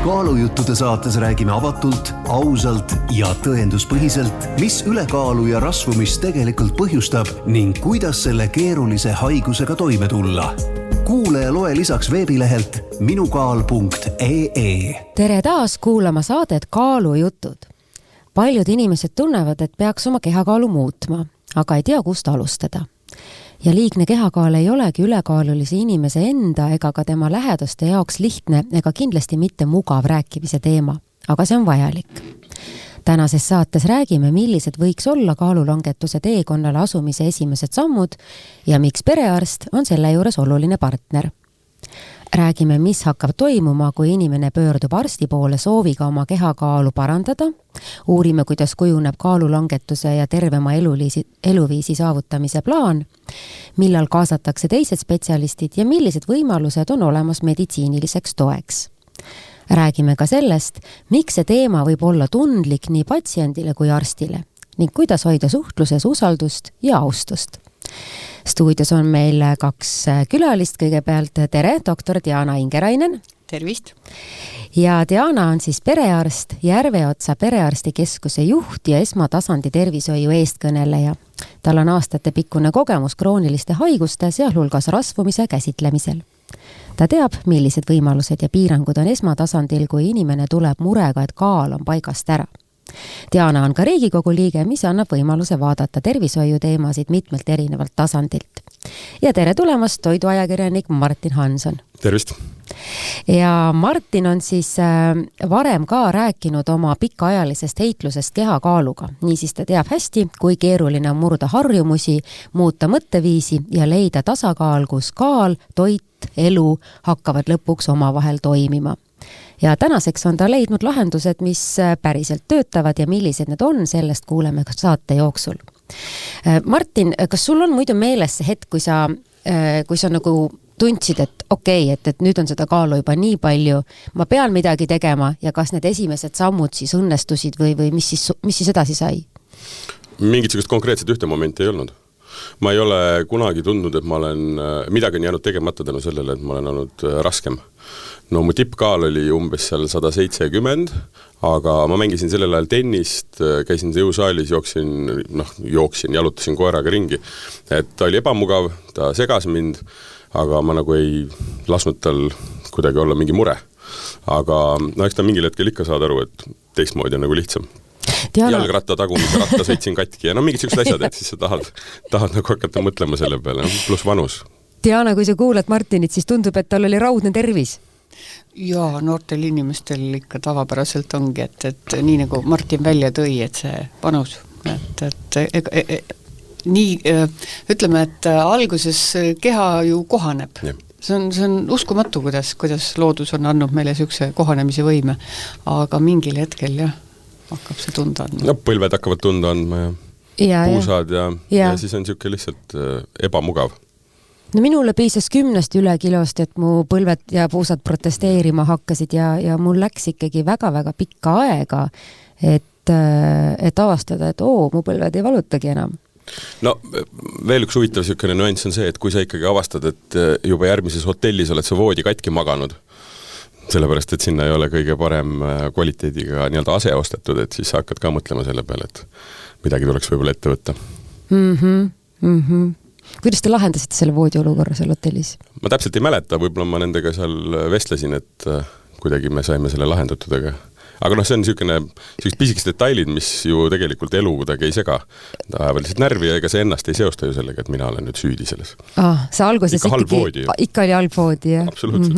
Kaalujuttude saates räägime avatult, ausalt ja tõenduspõhiselt, mis ülekaalu ja rasvumist tegelikult põhjustab ning kuidas selle keerulise haigusega toime tulla. Kuule ja loe lisaks veebilehelt minukaal.ee. Tere taas kuulama saadet Kaalujutud. Paljud inimesed tunnevad, et peaks oma kehakaalu muutma, aga ei tea, kust alustada. Ja liigne kehakaal ei olegi ülekaalulise inimese enda ega ka tema lähedaste jaoks lihtne ega kindlasti mitte mugav rääkimise teema, aga see on vajalik. Tänases saates räägime, millised võiks olla kaalulangetuse teekonnale asumise esimesed sammud ja miks perearst on selle juures oluline partner. Räägime, mis hakkab toimuma, kui inimene pöördub arsti poole sooviga oma kehakaalu parandada. Uurime, kuidas kujuneb kaalulangetuse ja tervema eluviisi saavutamise plaan, millal kaasatakse teised spetsialistid ja millised võimalused on olemas meditsiiniliseks toeks. Räägime ka sellest, miks see teema võib olla tundlik nii patsiendile kui arstile ning kuidas hoida suhtluses usaldust ja austust. Stuudios on meil 2 külalist kõigepealt. Tere, doktor Diana Ingerainen. Tervist. Ja Diana on siis perearst, Järveotsa perearstikeskuse juht ja esmatasandi tervishoiu eestkõneleja. Tal on aastatepikkune kogemus krooniliste haiguste, sealhulgas rasvumise käsitlemisel. Ta teab, millised võimalused ja piirangud on esmatasandil, kui inimene tuleb murega, et kaal on paigast ära. Diana on ka Riigikogu liige, mis annab võimaluse vaadata tervishoiu teemasid mitmelt erinevalt tasandilt. Ja tere tulemast toiduajakirjanik Martin Hanson. Tervist. Ja Martin on siis varem ka rääkinud oma pikaajalisest heitlusest kehakaaluga. Niisiis ta teab hästi, kui keeruline on murda harjumusi, muuta mõtteviisi ja leida tasakaal, kus kaal, toit, elu hakkavad lõpuks omavahel toimima. Ja tänaseks on ta leidnud lahendused, mis päriselt töötavad ja millised need on, sellest kuuleme saate jooksul. Martin, kas sul on muidu meeles see hetk, kui sa nagu tundsid, et okei, et nüüd on seda kaalu juba nii palju, ma pean midagi tegema ja kas need esimesed sammud siis õnnestusid või mis siis edasi sai? Mingit sellist konkreetset ühte momenti ei olnud. Ma ei ole kunagi tundnud, et ma olen midagi on jäänud tegemata tänu sellele, et ma olen olnud raskem. No mu tippkaal oli umbes seal 170, aga ma mängisin sellel ajal tennist, käisin jõusaalis, jooksin, jalutasin koeraga ringi. Et ta oli ebamugav, ta segas mind, aga ma nagu ei lasknud tal kuidagi olla mingi mure. Aga eks ta mingil hetkel ikka saad aru, et teistmoodi on nagu lihtsam. Diana... Jalgratta tagumise ratta sõitsin katki ja mingid sellised asjad, et siis sa tahad nagu hakata mõtlema selle peale, pluss vanus. Diana, kui sa kuulad Martinit, siis tundub, et tal oli raudne tervis. Ja noortel inimestel ikka tavapäraselt ongi, et nii nagu Martin välja tõi, et see vanus, ütleme, et alguses keha ju kohaneb. Ja. See on uskumatu, kuidas loodus on andnud meile sükse kohanemise võime, aga mingil hetkel hakkab see tunda andma. No, põlved hakkavad tunda andma ja puusad ja siis on siuke lihtsalt ebamugav. No minule piisas 10 üle kilost, et mu põlved ja puusad protesteerima hakkasid ja mul läks ikkagi väga-väga pikka aega, et avastada, et mu põlved ei valutagi enam. No veel üks huvitav siukene nüanss on see, et kui sa ikkagi avastad, et juba järgmises hotellis oled sa voodi katki maganud, sellepärast, et sinna ei ole kõige parem kvaliteediga nii-öelda ase ostetud, et siis sa hakkad ka mõtlema selle peale, et midagi tuleks võib-olla ette võtta. Kuidas te lahendasite selle voodi olukorra seal hotellis? Ma täpselt ei mäleta, võib-olla ma nendega seal vestlesin, et kuidagi me saime selle lahendatud, aga see on sellised pisikesed detailid, mis ju tegelikult elu kuidagi ei sega. Ta ajavad lihtsalt närvi ja ega see ennast ei seosta ju sellega, et mina olen nüüd süüdi selles. See alguses ikka oli halb voodi, jah? Absoluutselt.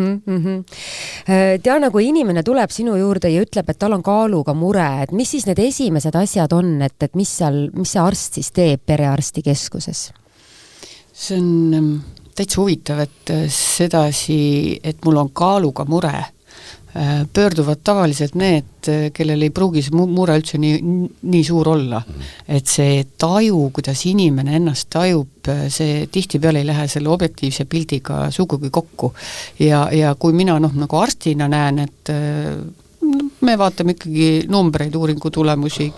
Diana, kui inimene tuleb sinu juurde ja ütleb, et tal on kaaluga mure, et mis siis need esimesed asjad on, et mis see arst siis teeb perearstikeskuses? See on täitsa huvitav, et sedasi, et mul on kaaluga mure, pöörduvad tavaliselt need, kellel ei pruugi see mure üldse nii suur olla. Et see taju, kuidas inimene ennast tajub, see tihtipeale ei lähe selle objektiivse pildiga sugugi kokku. Ja kui mina nagu arstina näen, et me vaatame ikkagi numbreid, uuringu tulemusi,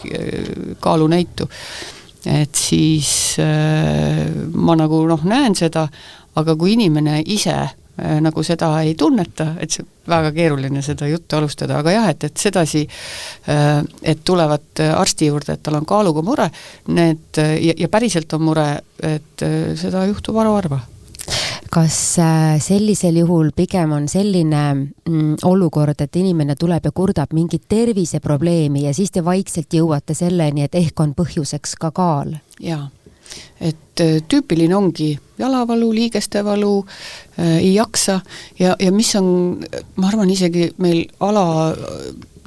kaalu näitu, et siis ma nagu näen seda, aga kui inimene ise nagu seda ei tunneta, et see väga keeruline seda juttu alustada, aga jah, et sedasi, et tulevad arsti juurde, et tal on kaaluga mure, need, ja päriselt on mure, et seda juhtub harva. Kas sellisel juhul pigem on selline olukord, et inimene tuleb ja kurdab mingit terviseprobleemi ja siis te vaikselt jõuate selleni, et ehk on põhjuseks ka kaal? Jaa, et tüüpiline ongi jalavalu, liigestevalu, ei jaksa ja mis on, ma arvan isegi meil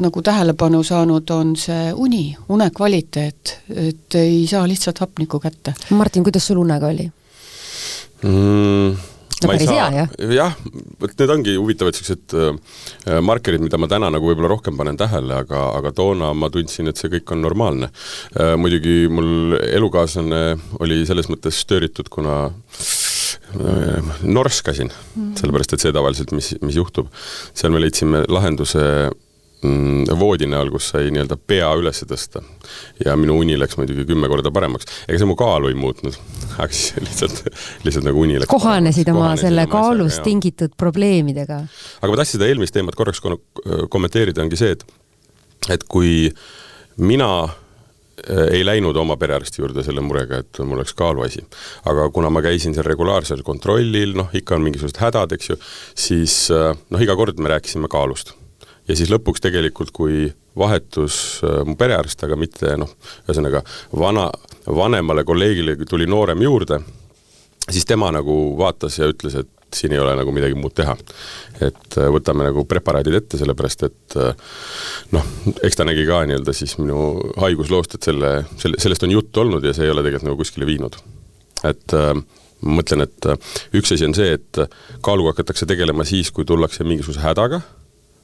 nagu tähelepanu saanud, on see une kvaliteet, et ei saa lihtsalt hapnikku kätte. Martin, kuidas sul unega oli? Ma ei saa, jah, need ongi huvitavad sellised markerid, mida ma täna nagu võib-olla rohkem panen tähele, aga toona ma tundsin, et see kõik on normaalne. Muidugi mul elukaaslane oli selles mõttes stööritud, kuna norskasin, sellepärast, et see tavaliselt, mis juhtub. Seal me leidsime lahenduse voodi näol, kus sai nii-öelda pea üles tõsta ja minu uni läks muidugi 10 korda paremaks. Ega see mu kaalu ei muutnud, aga siis lihtsalt nagu uni läks kohanesid oma selle kaalust tingitud probleemidega. Aga ma tahtsin seda eelmist teemat korraks kommenteerida, ongi see, et kui mina ei läinud oma perearsti juurde selle murega, et mul oleks kaaluasi. Aga kuna ma käisin seal regulaarsel kontrollil, ikka on mingisugused hädad, eks ju, siis iga kord me rääkisime kaalust. Ja siis lõpuks tegelikult, kui vahetus mu perearst, aga mitte, ühesõnaga vanemale kolleegile tuli noorem juurde, siis tema nagu vaatas ja ütles, et siin ei ole nagu midagi muud teha. Et võtame nagu preparaadid ette, sellepärast, et eks ta nägi ka nii-öelda siis minu haigusloost, et sellest on jutt olnud ja see ei ole tegelikult nagu kuskile viinud. Et ma mõtlen, et üks asi on see, et kaaluga hakatakse tegelema siis, kui tullakse mingisuguse hädaga,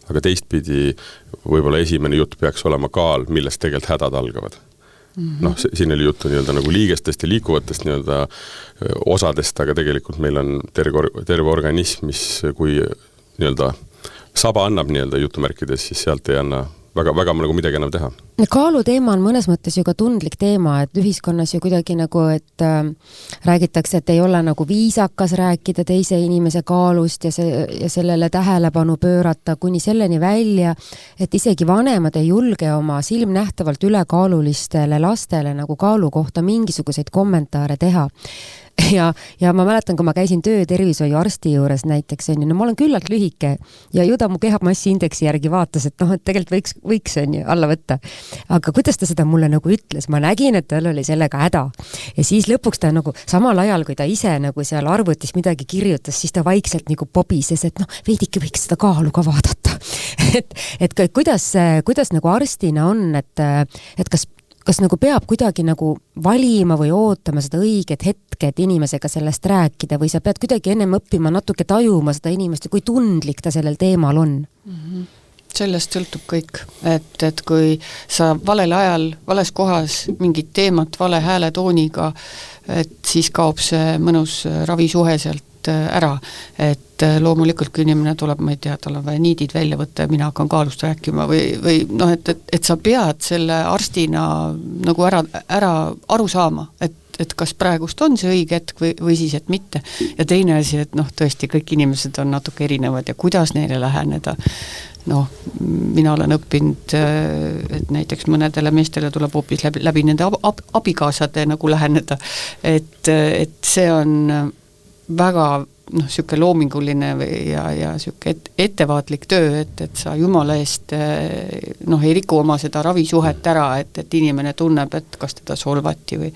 aga teistpidi võib-olla esimene jutt peaks olema kaal, millest tegelikult hädad algavad. Siin oli juttu nii-öelda nagu liigestest ja liikuvatest nii-öelda osadest, aga tegelikult meil on terve organism, mis kui nii-öelda saba annab nii-öelda jutumärkides, siis sealt ei anna väga nagu midagi enam teha. Kaalu teema on mõnes mõttes ju ka tundlik teema, et ühiskonnas ju kuidagi nagu, et räägitakse, et ei ole nagu viisakas rääkida teise inimese kaalust ja sellele tähelepanu pöörata kuni selleni välja, et isegi vanemad ei julge oma silmnähtavalt ülekaalulistele lastele nagu kaalu kohta mingisuguseid kommentaare teha. Ja ma mäletan, kui ma käisin töötervishoiu arsti juures näiteks, ma olen küllalt lühike ja ju ta mu kehamassiindeksi järgi vaatas, et et tegelikult võiks alla võtta. Aga kuidas ta seda mulle nagu ütles? Ma nägin, et tal oli sellega häda. Ja siis lõpuks ta nagu samal ajal, kui ta ise nagu seal arvutis midagi kirjutas, siis ta vaikselt nagu pobises, et veidike võiks seda kaalu ka vaadata. et kuidas nagu arstina on, et kas nagu peab kuidagi nagu valima või ootama seda õiget hetke, et inimesega sellest rääkida või sa pead kuidagi ennem õppima natuke tajuma seda inimest ja kui tundlik ta sellel teemal on? Sellest sõltub kõik, et kui sa valel ajal, vales kohas mingit teemat vale hääletooniga, et siis kaob see mõnus ravisuhe sealt ära, et loomulikult, kui inimene tuleb, ma ei tea, tal on vaja niidid välja võtta ja mina hakkan kaalust rääkima või et sa pead selle arstina nagu ära aru saama, et kas praegust on see õige hetk või siis, et mitte. Ja teine asi, et tõesti kõik inimesed on natuke erinevad ja kuidas neile läheneda. Mina olen õppinud, et näiteks mõnedele meestele tuleb hoopis läbi nende abikaasade nagu läheneda, et see on väga siuke loominguline ja siuke ettevaatlik töö, et sa jumala eest ei riku oma seda ravisuhet ära, et inimene tunneb, et kas teda solvati või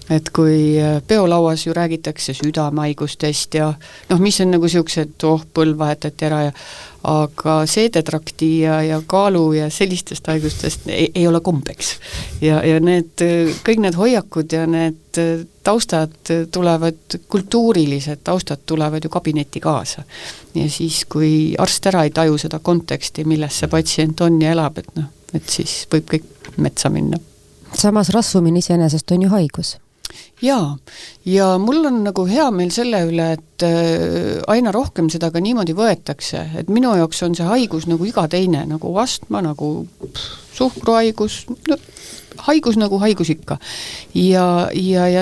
et kui peolauas ju räägitakse südamehaigustest ja mis on nagu siuksed põlv vahetati ära aga seedetrakti ja kaalu ja sellistest haigustest ei ole kombeks. Ja kõik need hoiakud ja need taustad tulevad, kultuurilised taustad tulevad ju kabinetti kaasa. Ja siis, kui arst ära ei taju seda konteksti, milles see patsient on ja elab, et siis võib kõik metsa minna. Samas rasvumine iseenesest on ju haigus. ja mul on nagu hea meel selle üle, et aina rohkem seda ka niimoodi võetakse, et minu jaoks on see haigus nagu iga teine, nagu astma, nagu suhkruhaigus, haigus nagu haigus ikka. Ja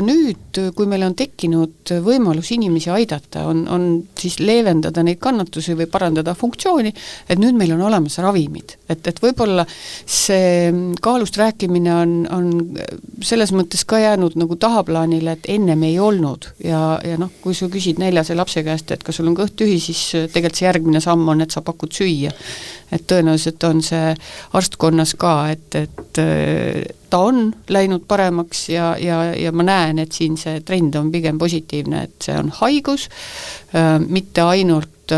nüüd, kui meil on tekkinud võimalus inimesi aidata, on siis leevendada neid kannatusi või parandada funktsiooni, et nüüd meil on olemas ravimid. Et võib-olla see kaalust rääkimine on selles mõttes ka jäänud nagu tahaplaanile, et ennem ei olnud. Ja kui sa küsid 4 lapse käest, et kas sul on kõht tühi, siis tegelikult see järgmine samm on, et sa pakud süüa. Et tõenäoliselt on see arstkonnas ka, et ta on läinud paremaks ja ma näen, et siin see trend on pigem positiivne, et see on haigus, mitte ainult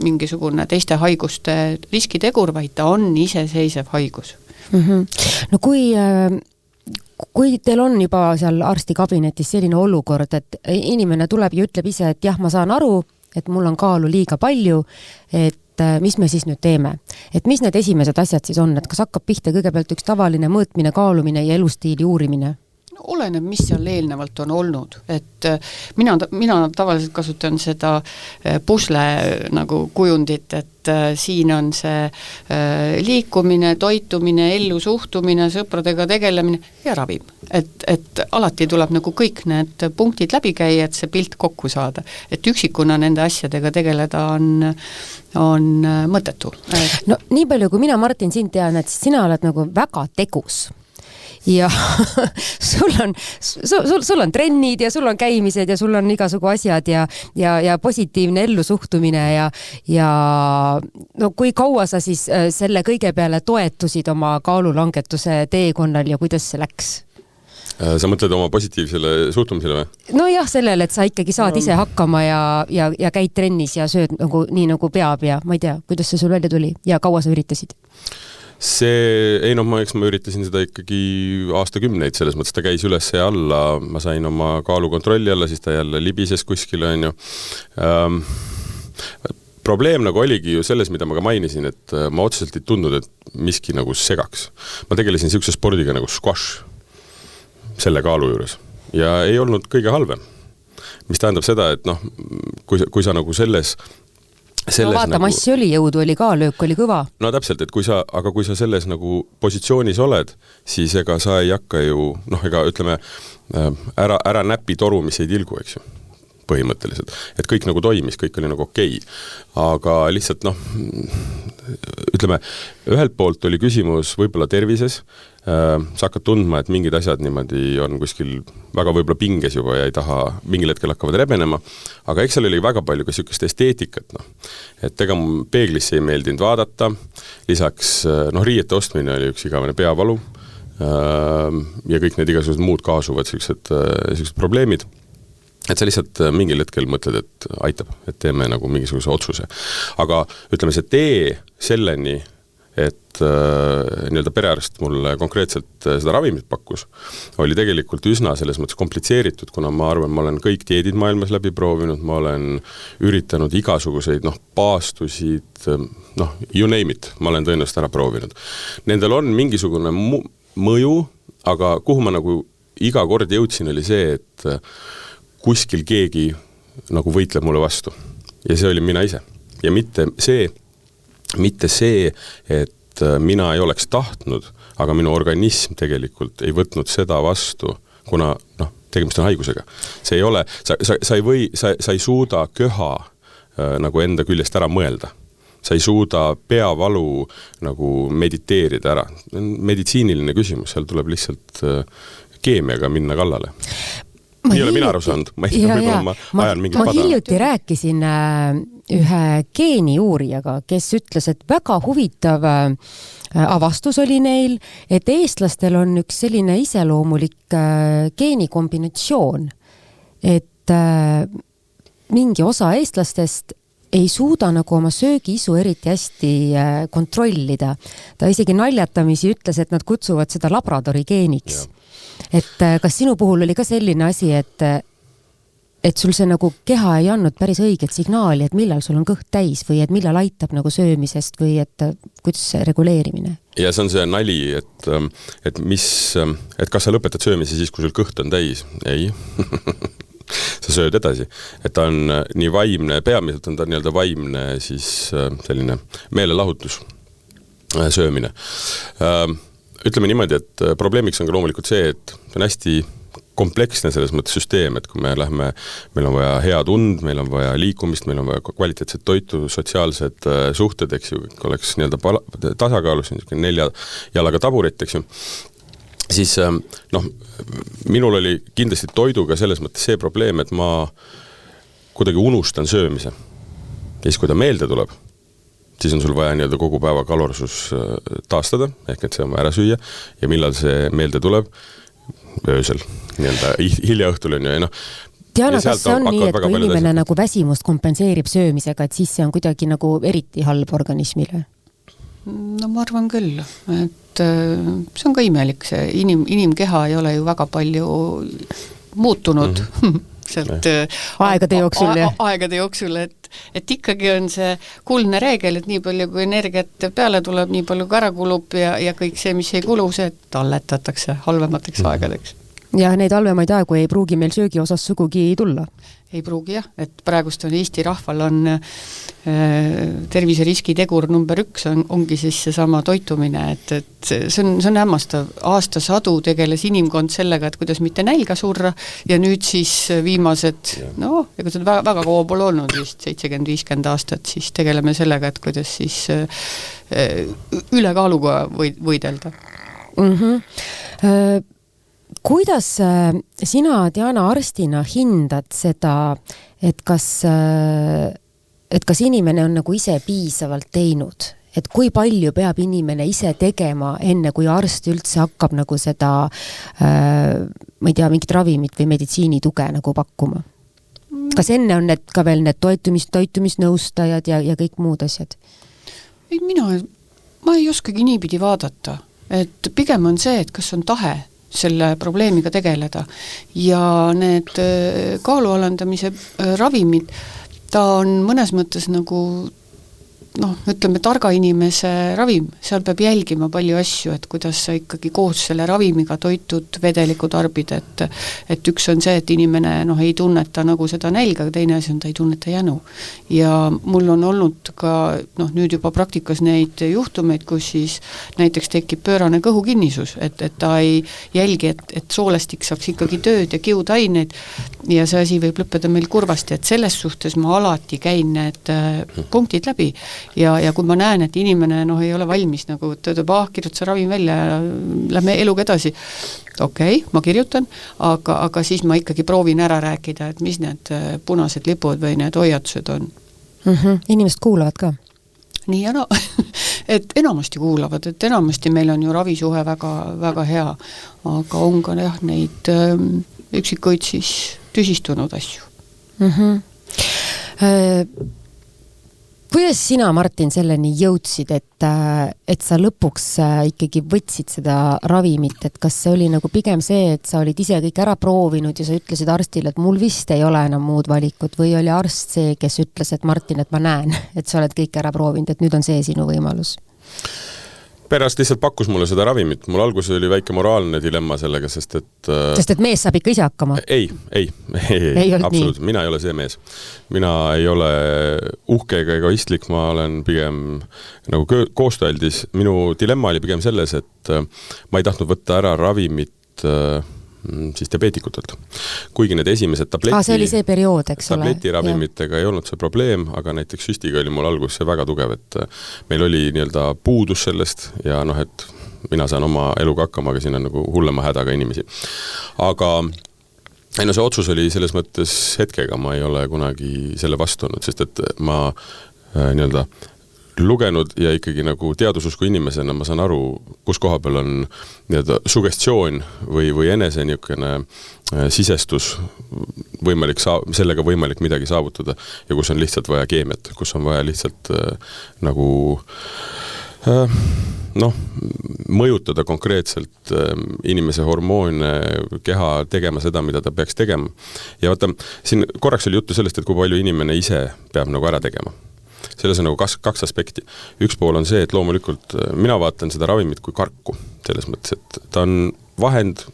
mingisugune teiste haiguste riskitegur, vaid ta on iseseisev haigus. No kui teil on juba seal arstikabinetis selline olukord, et inimene tuleb ja ütleb ise, et jah, ma saan aru, et mul on kaalu liiga palju, et mis me siis nüüd teeme? Et mis need esimesed asjad siis on? Et kas hakkab pihta kõigepealt üks tavaline mõõtmine, kaalumine ja elustiili uurimine? Oleneb, mis seal eelnevalt on olnud, et mina tavaliselt kasutan seda pusle nagu kujundit, et siin on see liikumine, toitumine, ellu suhtumine, sõpradega tegelemine ja ravim. Et alati tuleb nagu kõik need punktid läbi käia, et see pilt kokku saada. Et üksikuna nende asjadega tegeleda on mõttetu. No nii palju, kui mina, Martin, sind tean, et sina oled nagu väga tegus. Ja sul on trennid ja sul on käimised ja sul on igasugu asjad ja positiivne ellusuhtumine ja no kui kaua sa siis selle kõige peale toetusid oma kaalulangetuse teekonnal ja kuidas see läks? Sa mõtled oma positiivsele suhtumisele või? No jah, sellele, et sa ikkagi saad ise hakkama ja käid trennis ja sööd nagu, nii nagu peab ja ma ei tea, kuidas see sul välja tuli ja kaua sa üritasid? Ma üritasin seda ikkagi aastakümneid, selles mõttes ta käis üles ja alla, ma sain oma kaalu kontrolli alla, siis ta jälle libises kuskile, on ju. Probleem nagu oligi ju selles, mida ma ka mainisin, et ma otseselt ei tundnud, et miski nagu segaks. Ma tegelesin siukse spordiga nagu squash selle kaalu juures ja ei olnud kõige halvem. Mis tähendab seda, et kui sa nagu selles vaata, nagu, massi oli, jõudu oli ka, löök oli kõva. No täpselt, et kui sa selles nagu positsioonis oled, siis ega sa ei hakka ju, ütleme, ära näpi toru, mis ei tilgu, eks ju, põhimõtteliselt. Et kõik nagu toimis, kõik oli nagu okei. Aga lihtsalt, ütleme, ühelt poolt oli küsimus võib-olla tervises, sa hakkad tundma, et mingid asjad niimoodi on kuskil väga võib-olla pinges juba ja ei taha, mingil hetkel hakkavad rebenema, aga eks seal oli väga palju ka sükest esteetikat, et ega peeglisse ei meeldinud vaadata, lisaks riiete ostmine oli üks igavene peavalu ja kõik need igasugused muud kaasuvad sellised probleemid, et sa lihtsalt mingil hetkel mõtled, et aitab, et teeme nagu mingisuguse otsuse. Aga ütleme, see tee selleni, et nii-öelda perearst mulle konkreetselt seda ravimit pakkus, oli tegelikult üsna selles mõttes komplitseeritud, kuna ma arvan, ma olen kõik dieedid maailmas läbi proovinud, ma olen üritanud igasuguseid paastusid, you name it, ma olen tõenäoliselt ära proovinud. Nendel on mingisugune mõju, aga kuhu ma nagu iga kord jõudsin, oli see, et kuskil keegi nagu võitleb mulle vastu. Ja see oli mina ise. Ja mitte see, et mina ei oleks tahtnud, aga minu organism tegelikult ei võtnud seda vastu, kuna tegemist on haigusega. See ei ole, sa ei suuda köha nagu enda küljest ära mõelda. Sa ei suuda peavalu nagu mediteerida ära. Meditsiiniline küsimus, seal tuleb lihtsalt keemiaga minna kallale. Ei ole mina aru saanud, ma ajan mingi pada. Ma hiljuti rääkisin ühe geeniuurijaga, kes ütles, et väga huvitav avastus oli neil, et eestlastel on üks selline iseloomulik geenikombinatsioon, et mingi osa eestlastest ei suuda nagu oma söögiisu eriti hästi kontrollida. Ta isegi naljatamisi ütles, et nad kutsuvad seda labradori geeniks. Ja. Et kas sinu puhul oli ka selline asi, et et sul see nagu keha ei andnud päris õiget signaali, et millal sul on kõht täis või et millal aitab nagu söömisest või et kuidas see reguleerimine? Ja see on see nali, et kas sa lõpetad söömise siis, kui sul kõht on täis? Ei. Sa sööd edasi. Et ta on nii vaimne, peamiselt on ta nii-öelda vaimne siis selline meelelahutus söömine. Ütleme niimoodi, et probleemiks on ka loomulikult see, et on hästi kompleksne selles mõttes süsteem, et kui me läheme, meil on vaja head und, meil on vaja liikumist, meil on vaja kvaliteetset toitu, sotsiaalsed suhted, eks ju, oleks nii-öelda tasakaalus, 4 jalaga taburit, eks ju, siis minul oli kindlasti toiduga selles mõttes see probleem, et ma kuidagi unustan söömise. Ja siis, kui ta meelde tuleb, siis on sul vaja nii-öelda kogu päeva kalorsus taastada, ehk et see on vaja ära süüa, ja millal see meelde tuleb, öösel, nii-öelda hilja õhtul on ju, Diana, kas see on nii, et kui inimene nagu väsimust kompenseerib söömisega, et siis see on kuidagi nagu eriti halb organismile? No ma arvan küll, et see on ka imelik, see inimkeha ei ole ju väga palju muutunud sealt aegade jooksul, et ikkagi on see kuldne reegel, et nii palju kui energiat peale tuleb, nii palju kui ära kulub ja kõik see, mis ei kulu, see talletatakse halvemateks aegadeks. Ja neid halvemaid aegu ei pruugi meil söögi osas sugugi tulla? Ei pruugi jah, et praegust on Eesti rahval on terviseriski tegur number 1 ongi siis see sama toitumine, et see on hämmastav. Aastasadu tegeles inimkond sellega, et kuidas mitte nälga surra ja nüüd siis viimased, ega see väga, väga kaua pole olnud vist 70-50 aastat, siis tegeleme sellega, et kuidas siis ülekaaluga võidelda. Kuidas sina, Diana, arstina hindad seda, et kas inimene on nagu ise piisavalt teinud? Et kui palju peab inimene ise tegema, enne kui arst üldse hakkab nagu seda, ma ei tea, mingit ravimit või meditsiinituge nagu pakkuma? Kas enne on need ka veel need toitumisnõustajad ja kõik muud asjad? Ei, ma ei oskagi niipidi vaadata. Et pigem on see, et kas on tahe selle probleemiga tegeleda ja need kaalualandamise ravimid, ta on mõnes mõttes nagu ütleme, targa inimese ravim, seal peab jälgima palju asju, et kuidas sa ikkagi koos selle ravimiga toitud vedeliku tarbid, et üks on see, et inimene ei tunneta nagu seda nälga, teine asi on, ta ei tunneta jänu. Ja mul on olnud ka nüüd juba praktikas neid juhtumeid, kus siis näiteks tekib pöörane kõhukinnisus, et ta ei jälgi, et soolestik saaks ikkagi tööd ja kiudaineid ja see asi võib lõppeda meil kurvasti, et selles suhtes ma alati käin need punktid läbi. Ja kui ma näen, et inimene ei ole valmis, nagu töötab, kirjuta ravim välja ja lähme eluga edasi. Okei, ma kirjutan, aga siis ma ikkagi proovin ära rääkida, et mis need punased lipud või need hoiatused on. Inimesed kuulavad ka? Nii ja et enamasti kuulavad, et enamasti meil on ju ravisuhe väga, väga hea, aga on ka neid üksikuid siis tüsistunud asju. Kuidas sina, Martin, selleni jõudsid, et sa lõpuks ikkagi võtsid seda ravimit, et kas see oli nagu pigem see, et sa olid ise kõik ära proovinud ja sa ütlesid arstile, et mul vist ei ole enam muud valikut või oli arst see, kes ütles, et Martin, et ma näen, et sa oled kõik ära proovinud, et nüüd on see sinu võimalus? Perearst lihtsalt pakkus mulle seda ravimit. Mul alguses oli väike moraalne dilemma sellega, sest et mees saab ikka ise hakkama? Ei, absoluutselt. Mina ei ole see mees. Mina ei ole uhke ega egoistlik, ma olen pigem nagu koostööldis. Minu dilemma oli pigem selles, et ma ei tahtnud võtta ära ravimit siis diabeetikutelt. Kuigi need esimesed see oli see periood, eks ole. Tabletiravimittega ei olnud see probleem, aga näiteks süstiga oli mul alguses see väga tugev, et meil oli nii-öelda puudus sellest ja et mina saan oma eluga hakkama, aga siin on nagu hullema hädaga inimesi. Aga see otsus oli selles mõttes hetkega, ma ei ole kunagi selle vastu olnud, sest et ma nii-öelda lugenud ja ikkagi nagu teadususku inimesena ma saan aru, kus koha peal on nii-öelda sugestioon või enese niisugune sisestus sellega võimalik midagi saavutada ja kus on lihtsalt vaja keemiat, kus on vaja lihtsalt nagu Noh, mõjutada konkreetselt inimese hormoone, keha tegema seda, mida ta peaks tegema. Ja vaata, siin korraks oli juttu sellest, et kui palju inimene ise peab nagu ära tegema. Selles on nagu kaks aspekti. Üks pool on see, et loomulikult mina vaatan seda ravimit kui karku, selles mõttes, et ta on vahend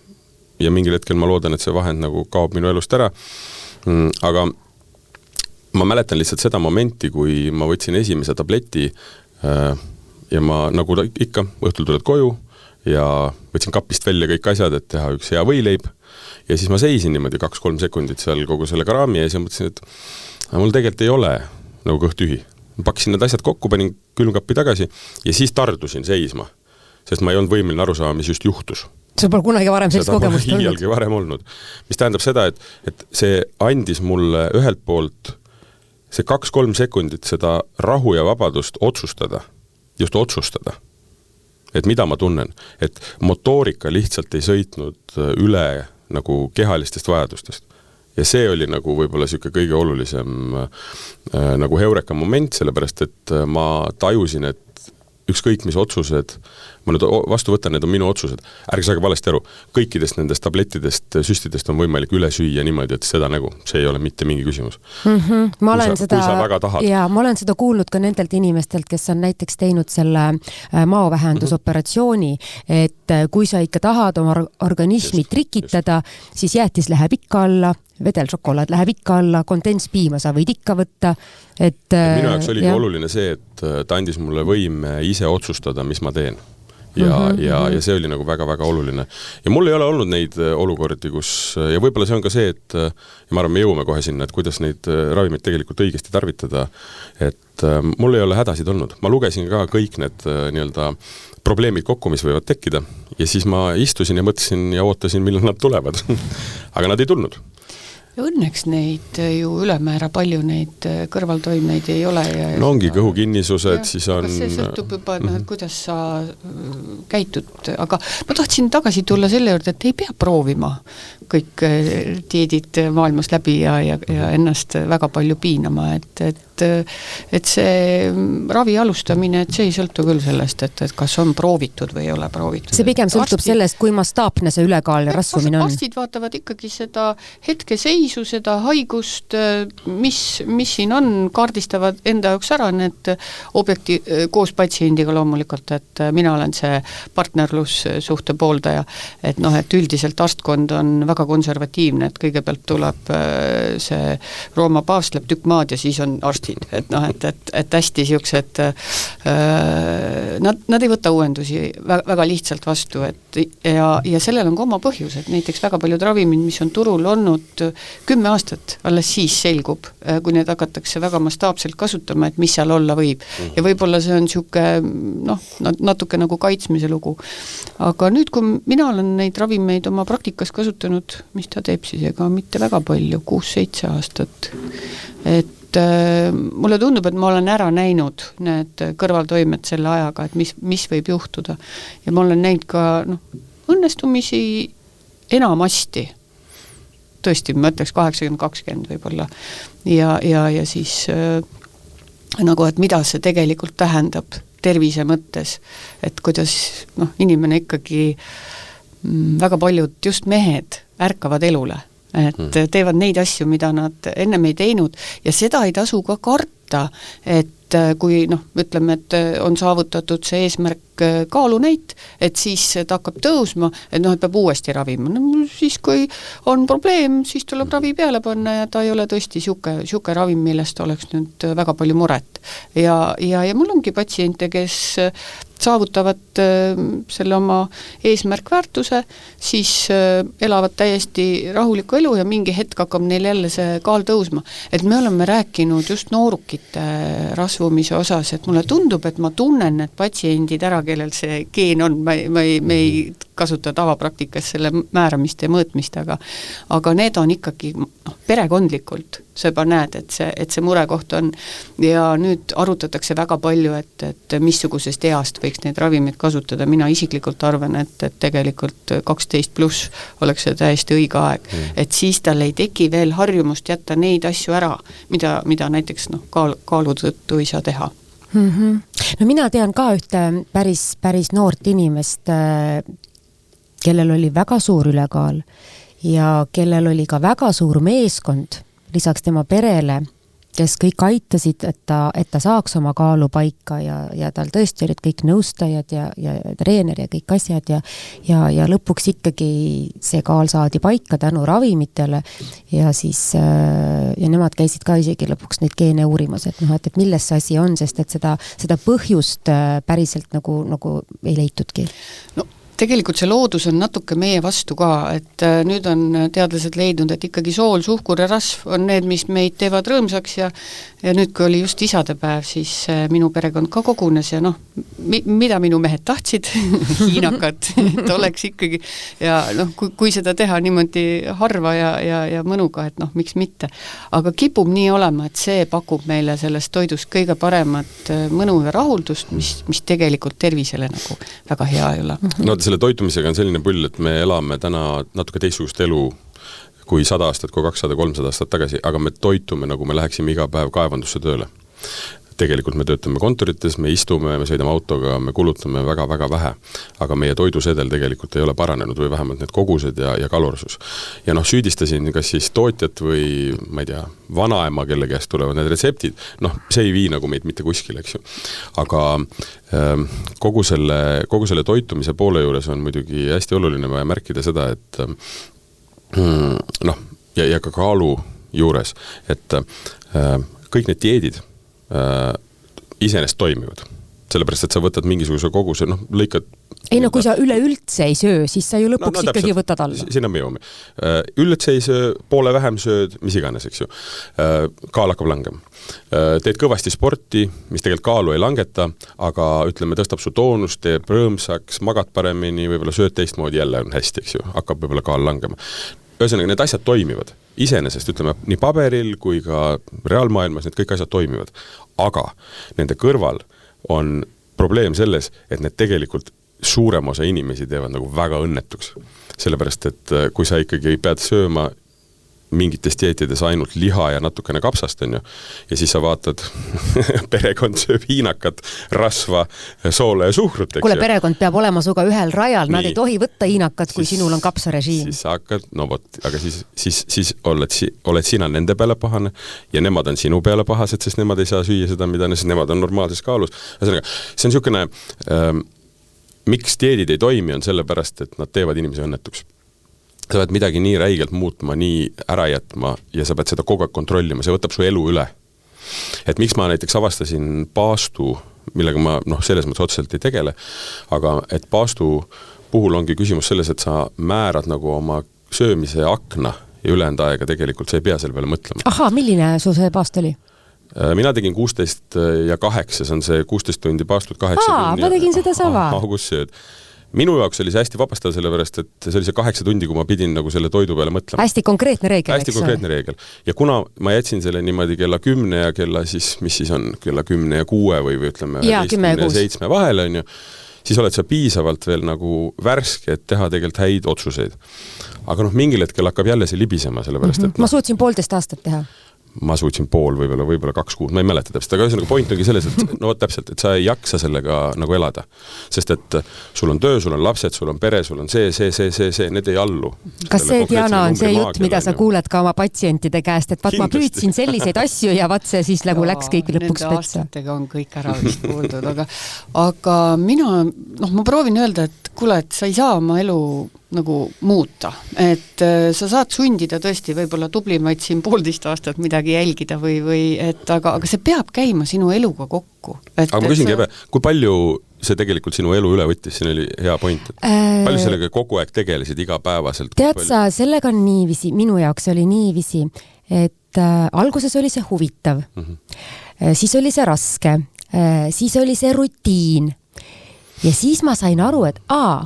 ja mingil hetkel ma loodan, et see vahend nagu kaob minu elust ära. Aga ma mäletan lihtsalt seda momenti, kui ma võtsin esimese tableti ja ma nagu ikka õhtul tuled koju ja võtsin kapist välja kõik asjad, et teha üks hea võileib ja siis ma seisin niimoodi 2-3 sekundit seal kogu selle kraami ees ja mõtlesin, et mul tegelikult ei ole nagu kõht tühi. Pakkisin need asjad kokku, panin külmkappi tagasi ja siis tardusin seisma, sest ma ei olnud võimeline aru saama, mis just juhtus. See pole kunagi varem sellist kogemust olnud. Hiialgi varem olnud. Mis tähendab seda, et see andis mulle ühelt poolt see 2-3 sekundit seda rahu ja vabadust otsustada, just otsustada, et mida ma tunnen, et motoorika lihtsalt ei sõitnud üle nagu kehalistest vajadustest. Ja see oli nagu võib-olla siuke kõige olulisem nagu heureka moment, sellepärast et ma tajusin, et ükskõik mis otsused, ma nüüd vastu võtan, need on minu otsused. Ärge saage valesti aru, kõikidest nendest tablettidest, süstidest on võimalik üle süüa niimoodi, et seda nägu, see ei ole mitte mingi küsimus. Ma olen kui sa väga tahad. Ja ma olen seda kuulnud ka nendelt inimestelt, kes on näiteks teinud selle maovähendusoperatsiooni, et kui sa ikka tahad oma organismi trikitada, siis jäätis läheb ikka alla, vedelšokolaad läheb ikka alla, kondenspiima sa võid ikka võtta. Minu jaoks oli oluline see, et ta andis mulle võime ise otsustada, mis ma teen. Ja see oli nagu väga-väga oluline. Ja mul ei ole olnud neid olukordi, kus, ja võib-olla see on ka see, et ja ma arvan, me jõuame kohe sinna, et kuidas neid ravimeid tegelikult õigesti tarvitada, et mul ei ole hädasid olnud. Ma lugesin ka kõik need nii-öelda probleemid kokku, mis võivad tekkida ja siis ma istusin ja mõtlesin ja ootasin, millal nad tulevad. Aga nad ei tulnud. Ja õnneks neid ju ülemäära palju neid kõrvaltoimeid ei ole. No ongi kõhukinnisused, siis on... See sõltub juba, et kuidas sa käitud, aga ma tahtsin tagasi tulla selle juurde, et ei pea proovima kõik dieedid maailmas läbi ja ennast väga palju piinama, et see ravi alustamine, et see ei sõltu küll sellest, et kas on proovitud või ei ole proovitud. See pigem sõltub sellest, kui mastaapne see ülekaal ja rasvumine on. Arstid vaatavad ikkagi seda hetkeseisu, seda haigust, mis siin on, kaardistavad enda jaoks ära need koos patsiendiga loomulikult, et mina olen see partnerlussuhte pooldaja, et üldiselt arstkond on väga konservatiivne, et kõigepealt tuleb see Rooma paavst läheb tükk maad ja siis on arstid, et hästi siuksed nad ei võta uuendusi väga lihtsalt vastu, ja sellel on ka oma põhjus, et näiteks väga paljud ravimid, mis on turul olnud 10 aastat, alles siis selgub, kui need hakatakse väga mastaapselt kasutama, et mis seal olla võib. Ja võib-olla see on siuke natuke nagu kaitsmise lugu. Aga nüüd, kui mina olen neid ravimeid oma praktikas kasutanud, mis ta teeb siis, ega mitte väga palju, 6-7 aastat, et mulle tundub, et ma olen ära näinud need kõrvaltoimed selle ajaga, et mis võib juhtuda. Ja ma olen näinud ka õnnestumisi enamasti, tõesti, ma ütleks 80-20 võib-olla, ja siis nagu, et mida see tegelikult tähendab tervise mõttes, et kuidas inimene ikkagi väga paljud just mehed ärkavad elule, et teevad neid asju, mida nad ennem ei teinud ja seda ei tasu ka karta, et kui ütleme, et on saavutatud see eesmärk kaalunäit, et siis ta hakkab tõusma, et et peab uuesti ravima. Siis kui on probleem, siis tuleb ravi peale panna ja ta ei ole tõesti siuke ravim, millest oleks nüüd väga palju muret. Ja mul ongi patsiente, kes saavutavad selle oma eesmärkväärtuse, siis elavad täiesti rahulikku elu ja mingi hetk hakkab neil jälle see kaal tõusma. Et me oleme rääkinud just noorukite rasvumise osas, et mulle tundub, et ma tunnen need patsiendid ära, kellel see geen on, me ei kasuta tavapraktikas selle määramist ja mõõtmist, aga need on ikkagi perekondlikult, sa juba näed, et see murekoht on ja nüüd arutatakse väga palju, et missugusest east võiks neid ravimeid kasutada. Mina isiklikult arvan, et tegelikult 12+ oleks see täiesti õige aeg, et siis tal ei teki veel harjumust jätta neid asju ära, mida näiteks kaalu tõttu ei saa teha. No mina tean ka ühte päris noort inimest, kellel oli väga suur ülekaal ja kellel oli ka väga suur meeskond lisaks tema perele, kes kõik aitasid, et ta saaks oma kaalu paika ja tal tõesti olid kõik nõustajad ja treener ja kõik asjad ja lõpuks ikkagi see kaal saadi paika tänu ravimitele ja siis ja nemad käisid ka isegi lõpuks neid geene uurimas, et et milles see asi on, sest et seda põhjust päriselt nagu ei leitudki. No tegelikult see loodus on natuke meie vastu ka, et nüüd on teadlased leidnud, et ikkagi sool, suhkur ja rasv on need, mis meid teevad rõõmsaks ja nüüd, kui oli just isadepäev, siis minu perekond ka kogunes ja mida minu mehed tahtsid, hiinakat, et oleks ikkagi ja kui seda teha niimoodi harva ja mõnuga, et miks mitte. Aga kipub nii olema, et see pakub meile sellest toidust kõige paremat mõnu ja rahuldust, mis tegelikult tervisele nagu väga hea ei ole. No selle toitumisega on selline pull, et me elame täna natuke teistsugust elu kui 100 aastat, kui 200, 300 aastat tagasi, aga me toitume, nagu me läheksime iga päev kaevandusse tööle. Tegelikult me töötame kontorites, me istume, me sõidame autoga, me kulutame väga-väga vähe, aga meie toidusedel tegelikult ei ole paranenud või vähemalt need kogused ja kalorsus. Ja süüdistasin kas siis tootjat või, ma ei tea, vanaema, kelle käest tulevad need retseptid, see ei vii nagu meid mitte kuskile, eks ju. Aga kogu selle toitumise poole juures on muidugi hästi oluline vaja märkida seda, et ja ka kaalu juures, et kõik need dieedid iseenesest toimivad. Sellepärast, et sa võtad mingisuguse koguse, lõikad... Ei kui sa üleüldse ei söö, siis sa ju lõpuks ikkagi võtad alla. Sinna me jõuame. Üleüldse ei söö, poole vähem sööd, mis iganes, eks ju. Kaal hakkab langema. Teed kõvasti sporti, mis tegelikult kaalu ei langeta, aga ütleme, tõstab su toonust, teeb rõõmsaks, magad paremini, võib-olla sööd teistmoodi, jälle on hästi, eks ju. Hakkab võib-olla kaal langema. Ühesõnaga, need asjad toimivad. Iseenesest, ütleme, nii paberil kui ka reaalmaailmas need kõik asjad toimivad. Aga nende kõrval on probleem selles, et need tegelikult suurem osa inimesi teevad nagu väga õnnetuks. Sellepärast, et kui sa ikkagi pead sööma mingites dieetides ainult liha ja natukene kapsast, on ju, ja siis sa vaatad perekond sööb hiinakat, rasva, soole ja suhkrut. Kuule, perekond peab olema suga ühel rajal, nad ei tohi võtta hiinakat, kui sinul on kapsarežiim. Siis sa hakkad, aga siis oled sina nende peale pahane ja nemad on sinu peale pahased, sest nemad ei saa süüa seda, mida nemad on normaalses kaalus. See on niisugune, miks dieedid ei toimi, on sellepärast, et nad teevad inimese õnnetuks. Sa pead midagi nii räigelt muutma, nii ära jätma ja sa pead seda kogu aeg kontrollima, see võtab su elu üle. Et miks ma näiteks avastasin paastu, millega ma selles mõttes otseselt ei tegele, aga et paastu puhul ongi küsimus selles, et sa määrad nagu oma söömise akna ja ülejäänud aega tegelikult sa ei pea selle peale mõtlema. Aha, milline su see paast oli? Mina tegin 16 ja 8, see on see 16 tundi paastut 8 tundi. Ma tegin seda sama. Kus sööd. Minu jaoks oli see hästi vabastav, sellepärast, et see oli see 8 tundi, kui ma pidin nagu selle toidu peale mõtlema. Hästi konkreetne reegel, hästi konkreetne reegel. Ja kuna ma jätsin selle niimoodi kella 10 ja kella siis, mis siis on, kella 10 ja 6 või ütleme 10 ja 7 vahel, on ju, siis oled sa piisavalt veel nagu värske, et teha tegelikult häid otsuseid. Aga mingil hetkel hakkab jälle see libisema, sellepärast, et ma suutsin 1,5 aastat teha. Ma suutsin pool, võib-olla 2 kuud, ma ei mäleta täpselt, aga ühesõnaga point ongi selles, et täpselt, et sa ei jaksa sellega nagu elada, sest et sul on töö, sul on lapsed, sul on pere, sul on see, need ei allu. Kas see, Diana, on see jutt, mida sa kuuled ka oma patsientide käest, et ma püüdsin selliseid asju ja see siis nagu läks kõik lõpuks petsa? Nende aastatega on kõik ära vist kuuldud, aga mina, ma proovin öelda, et kuule, et sa ei saa oma elu nagu muuta, et sa saad sundida tõesti võib-olla tublimaid siin 1,5 aastat midagi jälgida või et aga see peab käima sinu eluga kokku. Aga ma küsingi, kui palju see tegelikult sinu elu üle võttis, siin oli hea point, et palju sellega kogu aeg tegelesid igapäevaselt? Tead sa, sellega on niiviisi, minu jaoks oli niiviisi, et alguses oli see huvitav, siis oli see raske, siis oli see rutiin ja siis ma sain aru, et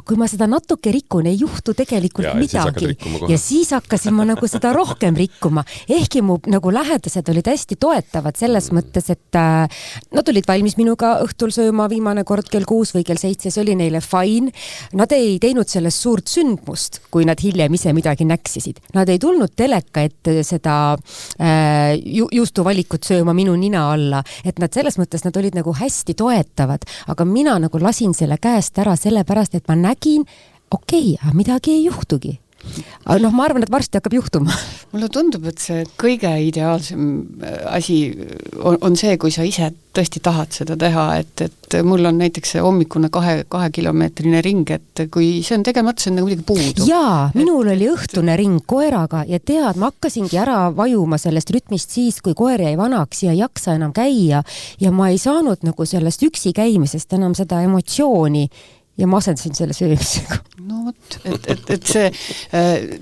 kui ma seda natuke rikun, ei juhtu tegelikult midagi. Ja siis hakkasin ma nagu seda rohkem rikkuma. Ehkki mu nagu lähedased olid hästi toetavad selles mõttes, et nad olid valmis minuga õhtul sööma viimane kord kell 6 või kell 7, see oli neile fine. Nad ei teinud sellest suurt sündmust, kui nad hiljem ise midagi näksisid. Nad ei tulnud teleka, et seda juustuvalikut sööma minu nina alla. Et nad selles mõttes, nad olid nagu hästi toetavad, aga mina nagu lasin selle käest ära sellepärast, et ma nägin, midagi ei juhtugi. Noh, ma arvan, et varsti hakkab juhtuma. Mulle tundub, et see kõige ideaalsem asi on see, kui sa ise tõesti tahad seda teha, et mul on näiteks see hommikune 2 kilomeetrine ring, et kui see on tegemata, see on nagu midagi puudu. Jaa, minul oli õhtune ring koeraga ja tead, ma hakkasingi ära vajuma sellest rütmist siis, kui koer jäi vanaks ja ei jaksa enam käia ja ma ei saanud nagu sellest üksi käimisest enam seda emotsiooni ja ma asendasin selle söömisega. No vot, et see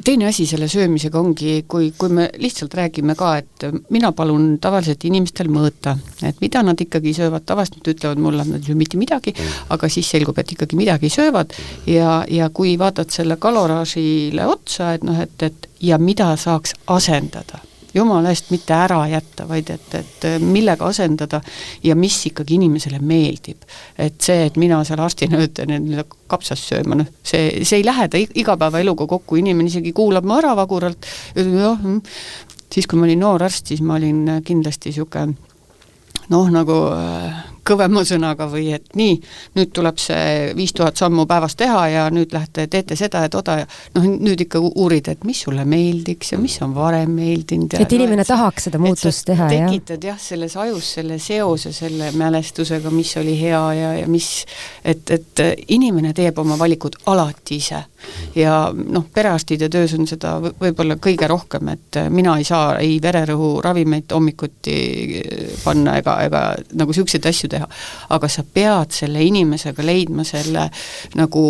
teine asi selle söömisega ongi, kui me lihtsalt räägime ka, et mina palun tavaliselt inimestel mõõta, et mida nad ikkagi söövad, tavaliselt ütlevad mulle, et nad ei söö mitte midagi, aga siis selgub, et ikkagi midagi söövad ja kui vaatad selle kaloraažile otsa, et ja mida saaks asendada. Jumala eest mitte ära jätta, vaid et millega asendada ja mis ikkagi inimesele meeldib. Et see, et mina seal arstina ütlen, et kapsas sööma, see ei lähe ta igapäeva eluga kokku, inimene isegi kuulab ma ära vaguralt. Siis kui ma olin noor arst, siis ma olin kindlasti siuke nagu kõvema sõnaga või et nii, nüüd tuleb see 5000 sammu päevas teha ja nüüd lähete, teete seda ja toda ja nüüd ikka uurid, et mis sulle meeldiks ja mis on varem meeldinud. Et inimene tahaks seda muutust teha. Tekitad selles ajus selle seose selle mälestusega, mis oli hea ja mis, et inimene teeb oma valikud alati ise. Ja perearstide töös on seda võib-olla kõige rohkem, et mina ei saa ei vererõhu ravimeid hommikuti panna ega nagu siukseid asju teha, aga sa pead selle inimesega leidma selle nagu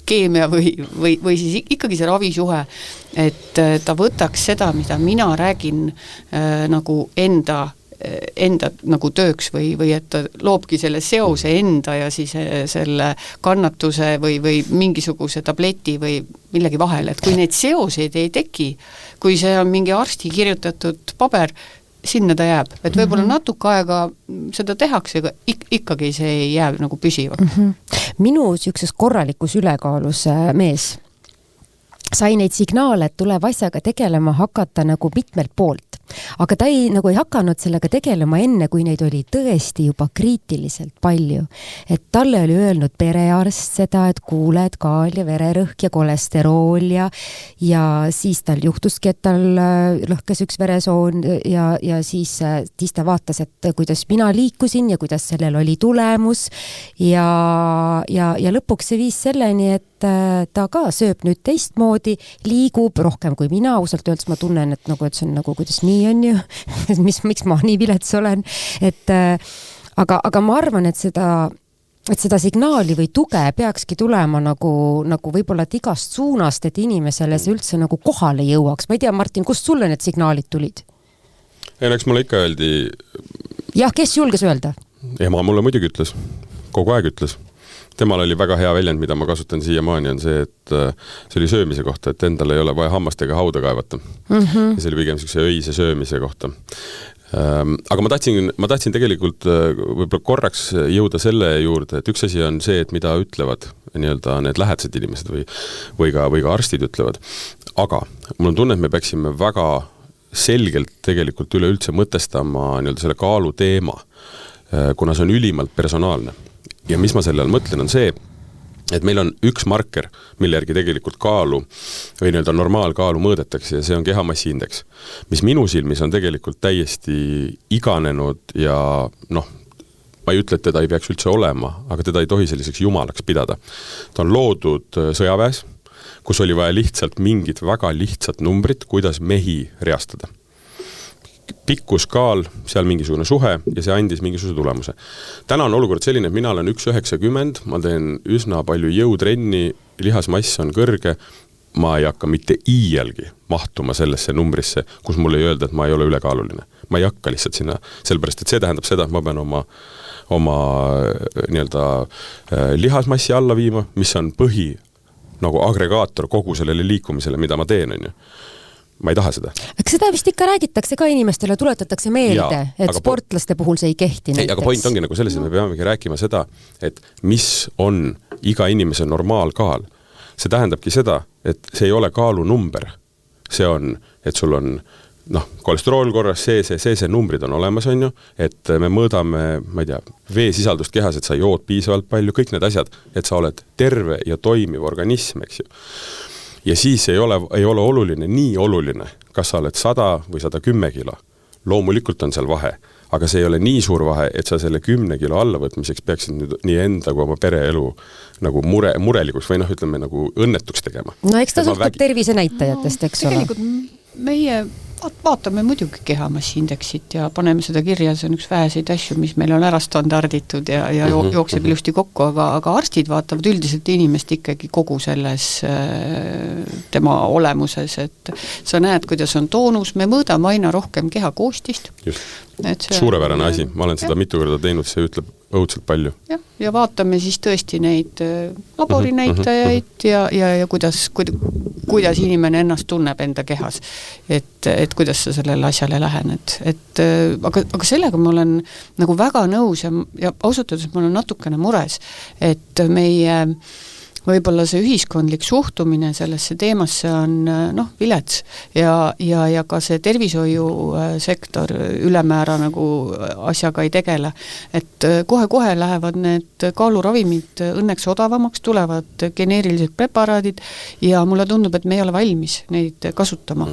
keemia või siis ikkagi see ravisuhe, et ta võtaks seda, mida mina räägin nagu enda nagu tööks või et ta loobki selle seose enda ja siis selle kannatuse või mingisuguse tableti või millegi vahel, et kui neid seoseid ei teki, kui see on mingi arsti kirjutatud paber, sinna ta jääb, et võib-olla natuke aega seda tehakse, aga ikkagi see ei jää nagu püsivaks. Minu siukses korralikus ülekaalus mees sai neid signaale, et tuleb asjaga tegelema hakata nagu mitmelt poolt. Aga ta ei hakanud sellega tegelema enne, kui neid oli tõesti juba kriitiliselt palju. Et talle oli öelnud perearst seda, et kuuled kaal ja vererõhk ja kolesterool ja siis tal juhtuski, et tal lõhkes üks veresoon ja siis ta vaatas, et kuidas mina liikusin ja kuidas sellel oli tulemus ja lõpuks see viis selleni, et ta ka sööb nüüd teistmoodi, liigub rohkem kui mina, ausalt öeldes ma tunnen, et see on nagu, kuidas nii on ju, miks ma nii vilets olen, aga ma arvan, et seda signaali või tuge peakski tulema nagu võib-olla igast suunast, et inimesele see üldse nagu kohale jõuaks. Ma ei tea, Martin, kust sulle need signaalid tulid? Eks mulle ikka öeldi... Jah, kes julges öelda? Ema mulle muidugi ütles, kogu aeg ütles. Temal oli väga hea väljend, mida ma kasutan siiamaani, on see, et see oli söömise kohta, et endal ei ole vaja hammastega hauda kaevata. Ja see oli pigem öise söömise kohta. Aga ma tahtsin tegelikult võib-olla korraks jõuda selle juurde, et üks asi on see, et mida ütlevad need lähedased inimesed või ka arstid ütlevad. Aga mul on tunne, et me peaksime väga selgelt tegelikult üleüldse mõtestama selle kaalu teema, kuna see on ülimalt personaalne. Ja mis ma selle all mõtlen on see, et meil on üks marker, mille järgi tegelikult kaalu või normaalkaalu mõõdetakse ja see on kehamassi-indeks, mis minu silmis on tegelikult täiesti iganenud ja ma ei ütle, et teda ei peaks üldse olema, aga teda ei tohi selliseks jumalaks pidada. Ta on loodud sõjaväes, kus oli vaja lihtsalt mingit väga lihtsat numbrit, kuidas mehi reastada. Pikkus, kaal, seal mingisugune suhe ja see andis mingisuguse tulemuse. Täna on olukord selline, et mina olen 1,90, ma teen üsna palju jõutrenni, lihasmass on kõrge, ma ei hakka mitte iialgi mahtuma sellesse numbrisse, kus mulle ei öelda, et ma ei ole ülekaaluline. Ma ei hakka lihtsalt sinna, sellepärast, et see tähendab seda, et ma pean oma oma nii-öelda lihasmassi alla viima, mis on põhi nagu agregaator kogu sellele liikumisele, mida ma teen, on ju. Ma ei taha seda. Eks seda vist ikka räägitakse ka inimestele, tuletatakse meelde, et sportlaste puhul see ei kehti näiteks. Aga point ongi nagu selles, et me peamegi rääkima seda, et mis on iga inimese normaalkaal. See tähendabki seda, et see ei ole kaalunumber. See on, et sul on kolesterool korras, see numbrid on olemas, on ju, et me mõõdame, ma ei tea, veesisaldust kehas, et sa jood piisavalt palju, kõik need asjad, et sa oled terve ja toimiv organism, eks ju. Ja siis ei ole oluline, nii oluline, kas sa oled 100 või 110 kilo. Loomulikult on seal vahe, aga see ei ole nii suur vahe, et sa selle 10 kilo allavõtmiseks peaksid nüüd nii enda kui oma pereelu nagu murelikuks või ütleme nagu õnnetuks tegema. No eks ta sõltub tervise näitajatest, eks ole? Tegelikult meie vaatame muidugi kehamassiindeksit ja paneme seda kirja, see on üks väheseid asju, mis meil on ära standarditud ja jookseb ilusti kokku, aga arstid vaatavad üldiselt inimest ikkagi kogu selles tema olemuses, et sa näed, kuidas on toonus, me mõõdame aina rohkem kehakoostist. Just. Suurepärane asi, ma olen seda mitu korda teinud, see ütleb õudselt palju. Ja vaatame siis tõesti neid laborinäitajaid ja kuidas inimene ennast tunneb enda kehas, et kuidas sa sellele asjale lähened. Aga sellega ma olen nagu väga nõus ja ausalt öeldes ma olen natukene mures, et meie võib-olla see ühiskondlik suhtumine sellesse teemasse on vilets ja ka see tervishoiusektor ülemäära nagu asjaga ei tegele. Et kohe-kohe lähevad need kaaluravimid õnneks odavamaks, tulevad geneerilised preparaadid ja mulle tundub, et me ei ole valmis neid kasutama.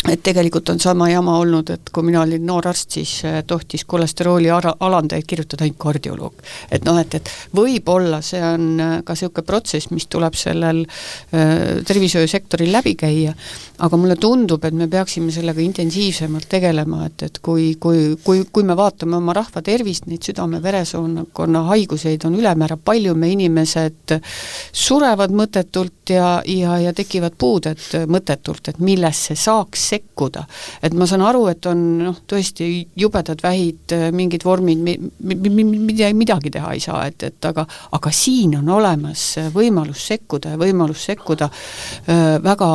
Et tegelikult on sama jama olnud, et kui mina olin noor arst, siis tohtis kolesterooli alandajaid kirjutada ainult kardioloog. Et võib-olla see on ka selline protsess, mis tuleb sellel tervishoiusektoril läbi käia, aga mulle tundub, et me peaksime sellega intensiivsemalt tegelema, et kui me vaatame oma rahva tervist, neid südame-veresoonkonna haiguseid on ülemäära palju, me inimesed surevad mõttetult ja tekivad puuded mõttetult, et millesse saaks sekkuda. Et ma saan aru, et on tõesti jubedad vähid, mingid vormid, midagi teha ei saa, aga siin on olemas võimalus sekkuda ja võimalus sekkuda väga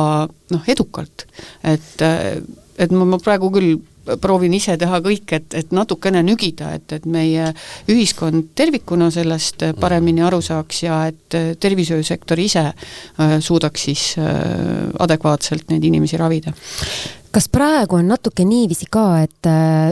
edukalt. Et ma praegu küll proovin ise teha kõik, et natukene nügida, et meie ühiskond tervikuna sellest paremini aru saaks ja et tervishoiusektor ise suudaks siis adekvaatselt neid inimesi ravida. Kas praegu on natuke niiviisi ka, et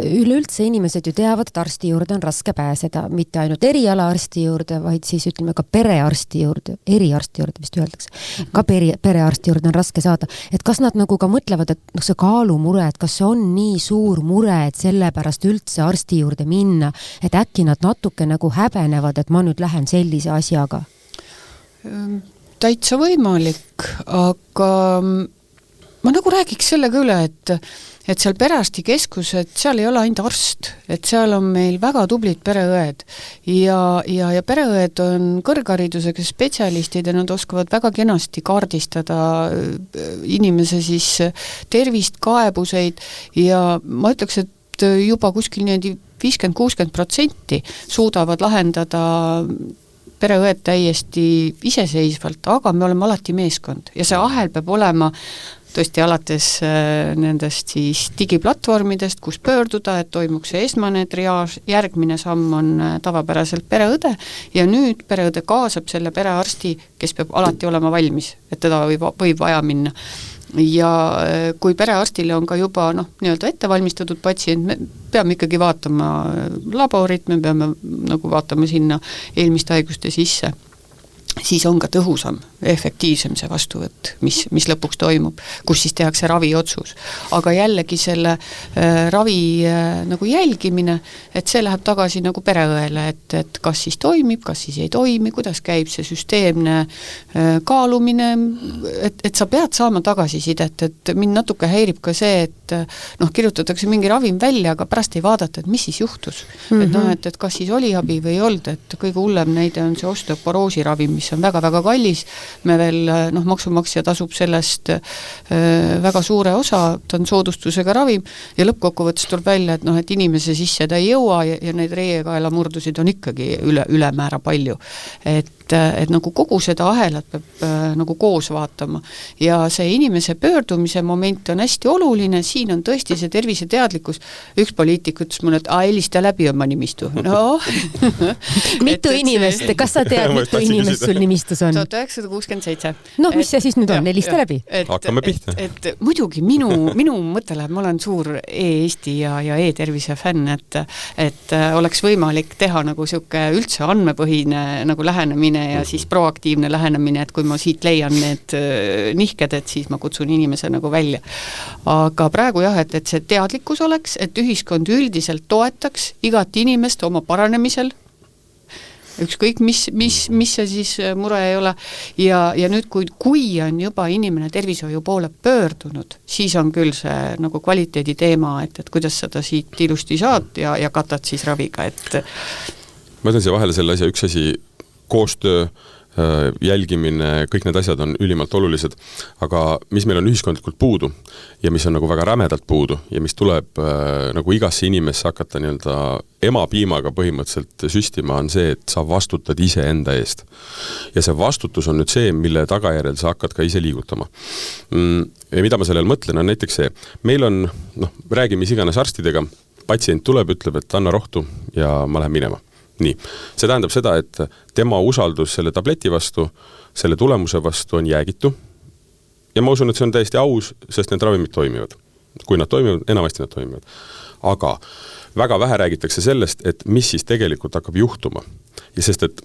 üleüldse inimesed ju teavad, et arsti juurde on raske pääseda, mitte ainult erialaarsti juurde, vaid siis ütleme ka perearsti juurde, eriarsti juurde vist öeldakse, ka perearsti juurde on raske saada. Et kas nad nagu ka mõtlevad, et see kaalumure, et kas see on nii suur mure, et sellepärast üldse arsti juurde minna, et äkki nad natuke nagu häbenevad, et ma nüüd lähen sellise asjaga? Täitsa võimalik, aga ma nagu räägiks sellega üle, et seal perearstikeskus, et seal ei ole ainult arst, et seal on meil väga tublid pereõed ja pereõed on kõrgharidusega spetsialistid ja nad oskavad väga kenasti kaardistada inimese siis tervist, kaebuseid ja ma ütleks, et juba kuskil 50-60% suudavad lahendada pereõed täiesti iseseisvalt, aga me oleme alati meeskond ja see ahel peab olema tõesti alates nendest siis digiplatvormidest, kus pöörduda, et toimuks see esmane triaaž, järgmine samm on tavapäraselt pereõde ja nüüd pereõde kaasab selle perearsti, kes peab alati olema valmis, et teda võib vaja minna. Ja kui perearstile on ka juba nii-öelda ettevalmistatud patsient, me peame ikkagi vaatama laborit, me peame nagu vaatama sinna eelmiste haiguste sisse, siis on ka tõhusam, efektiivsem see vastuvõtt, mis lõpuks toimub, kus siis tehakse raviotsus. Aga jällegi selle ravi nagu jälgimine, et see läheb tagasi nagu pereõele, et kas siis toimib, kas siis ei toimi, kuidas käib see süsteemne kaalumine, et sa pead saama tagasisidet, et mind natuke häirib ka see, et kirjutatakse mingi ravim välja, aga pärast ei vaadata, et mis siis juhtus. Et kas siis oli abi või ei olnud, et kõige hullem näide on see osteoporoosi ravim, mis on väga-väga kallis, me veel, maksumaksja tasub sellest väga suure osa, ta on soodustusega ravim ja lõppkokkuvõttes tuleb välja, et inimese sisse ta ei jõua ja neid reiekaelamurdusid on ikkagi ülemäära palju. Et nagu kogu seda ahelat peab nagu koos vaatama ja see inimese pöördumise moment on hästi oluline, siin on tõesti see terviseteadlikkus. Üks poliitik ütles mulle, et helista läbi oma nimistu. Mitu inimest, kas sa tead, mitu inimest sul nimistus on? 1967. Mis see siis nüüd on, helista läbi? Hakkame pihta. Et muidugi minu mõte läheb, ma olen suur e-Eesti ja e-tervise fänn, et oleks võimalik teha nagu siuke üldse andmepõhine nagu lähenemine ja siis proaktiivne lähenemine, et kui ma siit leian need nihked, et siis ma kutsun inimese nagu välja. Aga praegu jah, et see teadlikkus oleks, et ühiskond üldiselt toetaks igat inimest oma paranemisel, ükskõik mis see siis mure ei ole ja nüüd kui on juba inimene tervishoiu poole pöördunud, siis on küll see nagu kvaliteedi teema, et kuidas seda siit ilusti saad ja katad siis raviga, et ma ütlen siia vahele selle asja, üks asi, koostöö, jälgimine, kõik need asjad on ülimalt olulised, aga mis meil on ühiskondlikult puudu ja mis on nagu väga rämedalt puudu ja mis tuleb nagu igasse inimesse hakata nii-öelda emapiimaga põhimõtteliselt süstima, on see, et sa vastutad ise enda eest. Ja see vastutus on nüüd see, mille tagajärjel sa hakkad ka ise liigutama. Ja mida ma sellel mõtlen, on näiteks see, meil on, räägime iganes arstidega, patsient tuleb, ütleb, et anna rohtu ja ma lähen minema. Nii. See tähendab seda, et tema usaldus selle tableti vastu, selle tulemuse vastu on jäägitu ja ma usun, et see on täiesti aus, sest need ravimid toimivad. Kui nad toimivad, enamasti nad toimivad. Aga väga vähe räägitakse sellest, et mis siis tegelikult hakkab juhtuma. Ja sest, et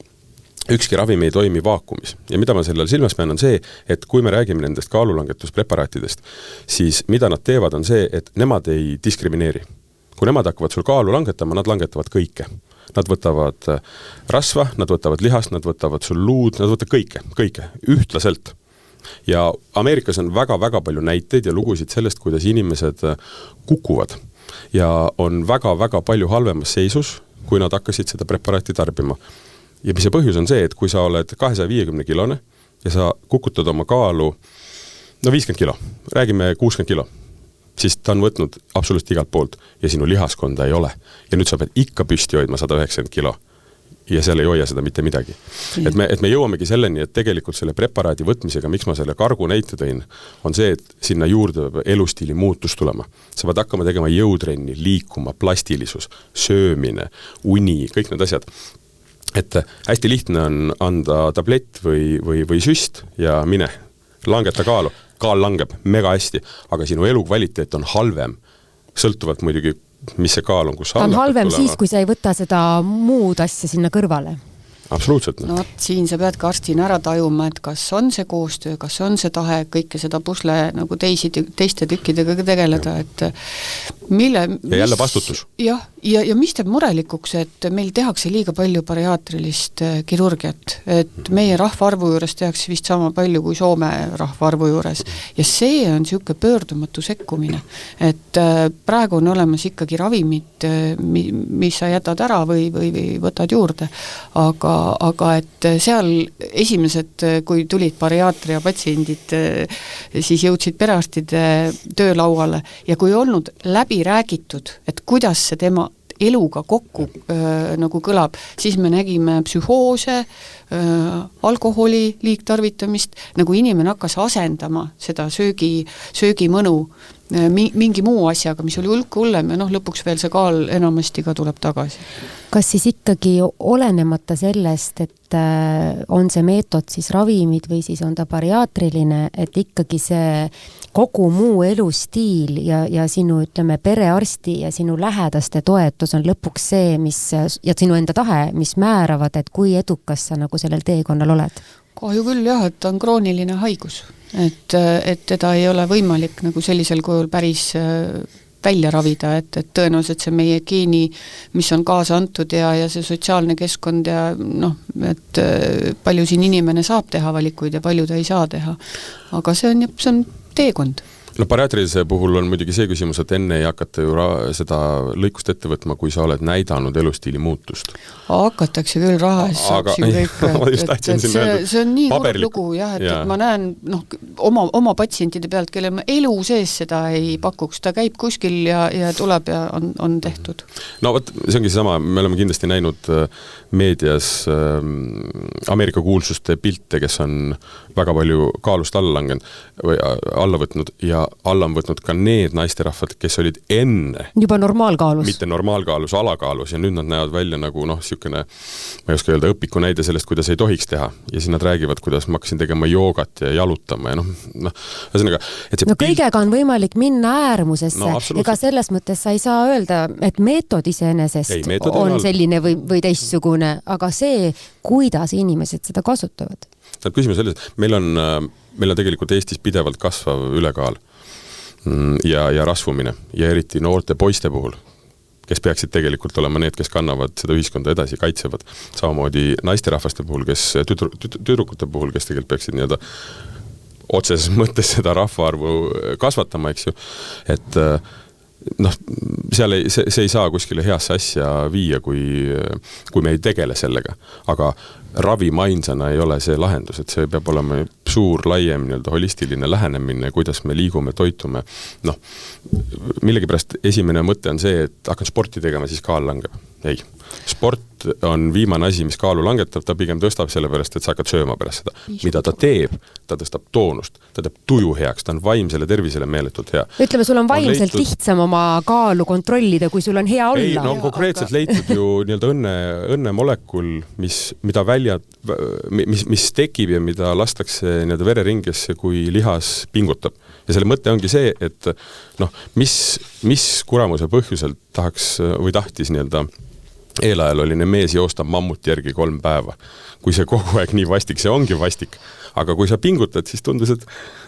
ükski ravim ei toimi vaakumis. Ja mida ma sellel silmas pean on see, et kui me räägime nendest kaalulangetuspreparaatidest, siis mida nad teevad on see, et nemad ei diskrimineeri. Kui nemad hakkavad sul kaalu langetama, nad langetavad kõike. Nad võtavad rasva, nad võtavad lihast, nad võtavad sul luud, nad võtavad kõike, ühtlaselt. Ja Ameerikas on väga-väga palju näiteid ja lugusid sellest, kuidas inimesed kukuvad ja on väga-väga palju halvemas seisus, kui nad hakkasid seda preparaati tarbima. Ja mis see põhjus on see, et kui sa oled 250 kilone ja sa kukutad oma kaalu 50 kilo, räägime 60 kilo, siis ta on võtnud absoluutselt igalt poolt ja sinu lihaskonda ei ole. Ja nüüd sa pead ikka püsti hoidma 190 kilo ja seal ei hoia seda mitte midagi. Et me jõuamegi selleni, et tegelikult selle preparaadi võtmisega, miks ma selle kargu näite tõin, on see, et sinna juurde elustiili muutus tulema. Sa pead hakkama tegema jõutrenni, liikuma, plastilisus, söömine, uni, kõik need asjad. Et hästi lihtne on anda tablett või süst ja mine, langeta kaalu. Kaal langeb mega hästi, aga sinu elukvaliteet on halvem. Sõltuvalt muidugi, mis see kaal on, kus sa on halvem siis, kui sa ei võta seda muud asja sinna kõrvale. Absoluutselt. No siin sa pead ka arstina ära tajuma, et kas on see koostöö, kas on see tahe kõike seda pusle nagu teiste tükkidega tegeleda, et ja jälle vastutus. Ja mis teeb murelikuks, et meil tehakse liiga palju bariaatrilist kirurgiat, et meie rahvaarvu juures tehakse vist sama palju kui Soome rahvaarvu juures ja see on siuke pöördumatu sekkumine, et praegu on olemas ikkagi ravimid, mis sa jätad ära või võtad juurde, aga et seal esimesed, kui tulid bariaatria patsiendid, siis jõudsid perearstide töölauale ja kui olnud läbi räägitud, et kuidas see tema eluga kokku nagu kõlab, siis me nägime psühhoose, alkoholi liigtarvitamist, nagu inimene hakkas asendama seda söögimõnu mingi muu asjaga, mis oli hulk hullem ja lõpuks veel see kaal enamasti ka tuleb tagasi. Kas siis ikkagi olenemata sellest, et on see meetod siis ravimid või siis on ta bariaatriline, et ikkagi see kogu muu elustiil ja sinu, ütleme, perearsti ja sinu lähedaste toetus on lõpuks see, ja sinu enda tahe, mis määravad, et kui edukas sa nagu sellel teekonnal oled? Kahju küll jah, et ta on krooniline haigus, et teda ei ole võimalik nagu sellisel kujul päris välja ravida, et tõenäoliselt see meie geeni, mis on kaasa antud ja see sotsiaalne keskkond ja et palju siin inimene saab teha valikuid ja palju ta ei saa teha. Aga see on teekond. No bariaatrilise puhul on muidugi see küsimus, et enne ei hakata ju seda lõikust ette võtma, kui sa oled näidanud elustiili muutust. Hakatakse küll raha eest saaks ju kõik, see on nii kurb lugu jah, et ma näen oma patsientide pealt, kelle ma elu sees seda ei pakuks, ta käib kuskil ja tuleb ja on tehtud. No võt, see ongi sama, me oleme kindlasti näinud meedias Ameerika kuulsuste pilte, kes on väga palju kaalust alla langenud või alla võtnud ja alla on võtnud ka need naisterahvad, kes olid enne juba normaalkaalus. Mitte normaalkaalus, alakaalus ja nüüd nad näevad välja nagu sihukene, ma ei oska öelda, õpiku näide sellest, kuidas ei tohiks teha. Ja siis nad räägivad, kuidas ma hakkasin tegema joogat ja jalutama ja ühesõnaga, et see kõigega on võimalik minna äärmusesse. Ega selles mõttes sa ei saa öelda, et meetod iseenesest on selline või teistsugune, aga see, kuidas inimesed seda kasutavad. Küsimus selles, meil on tegelikult Eestis pidevalt kasvav ülekaal ja rasvumine ja eriti noorte poiste puhul, kes peaksid tegelikult olema need, kes kannavad seda ühiskonda edasi, kaitsevad. Samamoodi naisterahvaste puhul, kes tüdrukute puhul, kes tegelikult peaksid nii-öelda otseses mõttes seda rahvaarvu kasvatama, eks ju, et see ei saa kuskile heasse asja viia, kui me ei tegele sellega. Aga ravim ainsana ei ole see lahendus, et see peab olema suur, laiem, holistiline lähenemine, kuidas me liigume, toitume. Millegipärast esimene mõte on see, et hakkan sporti tegema, siis kaal langeb. Ei. Sport on viimane asi, mis kaalu langetab, ta pigem tõstab selle pärast, et sa hakkad sööma pärast seda. Mida ta teeb, ta tõstab toonust, ta teeb tuju heaks, ta on vaimsele tervisele meeletult hea. Ütleme, sul on vaimselt lihtsam oma kaalu kontrollida, kui sul on hea olla. Ei, konkreetselt leitud ju õnne molekul, mis tekib ja mida lastakse vereringesse, kui lihas pingutab. Ja selle mõte ongi see, et mis kuramuse põhjuselt tahtis eelajal oli mees joostab mammuti järgi 3 päeva. Kui see kogu aeg nii vastik, see ongi vastik. Aga kui sa pingutad, siis tundus, et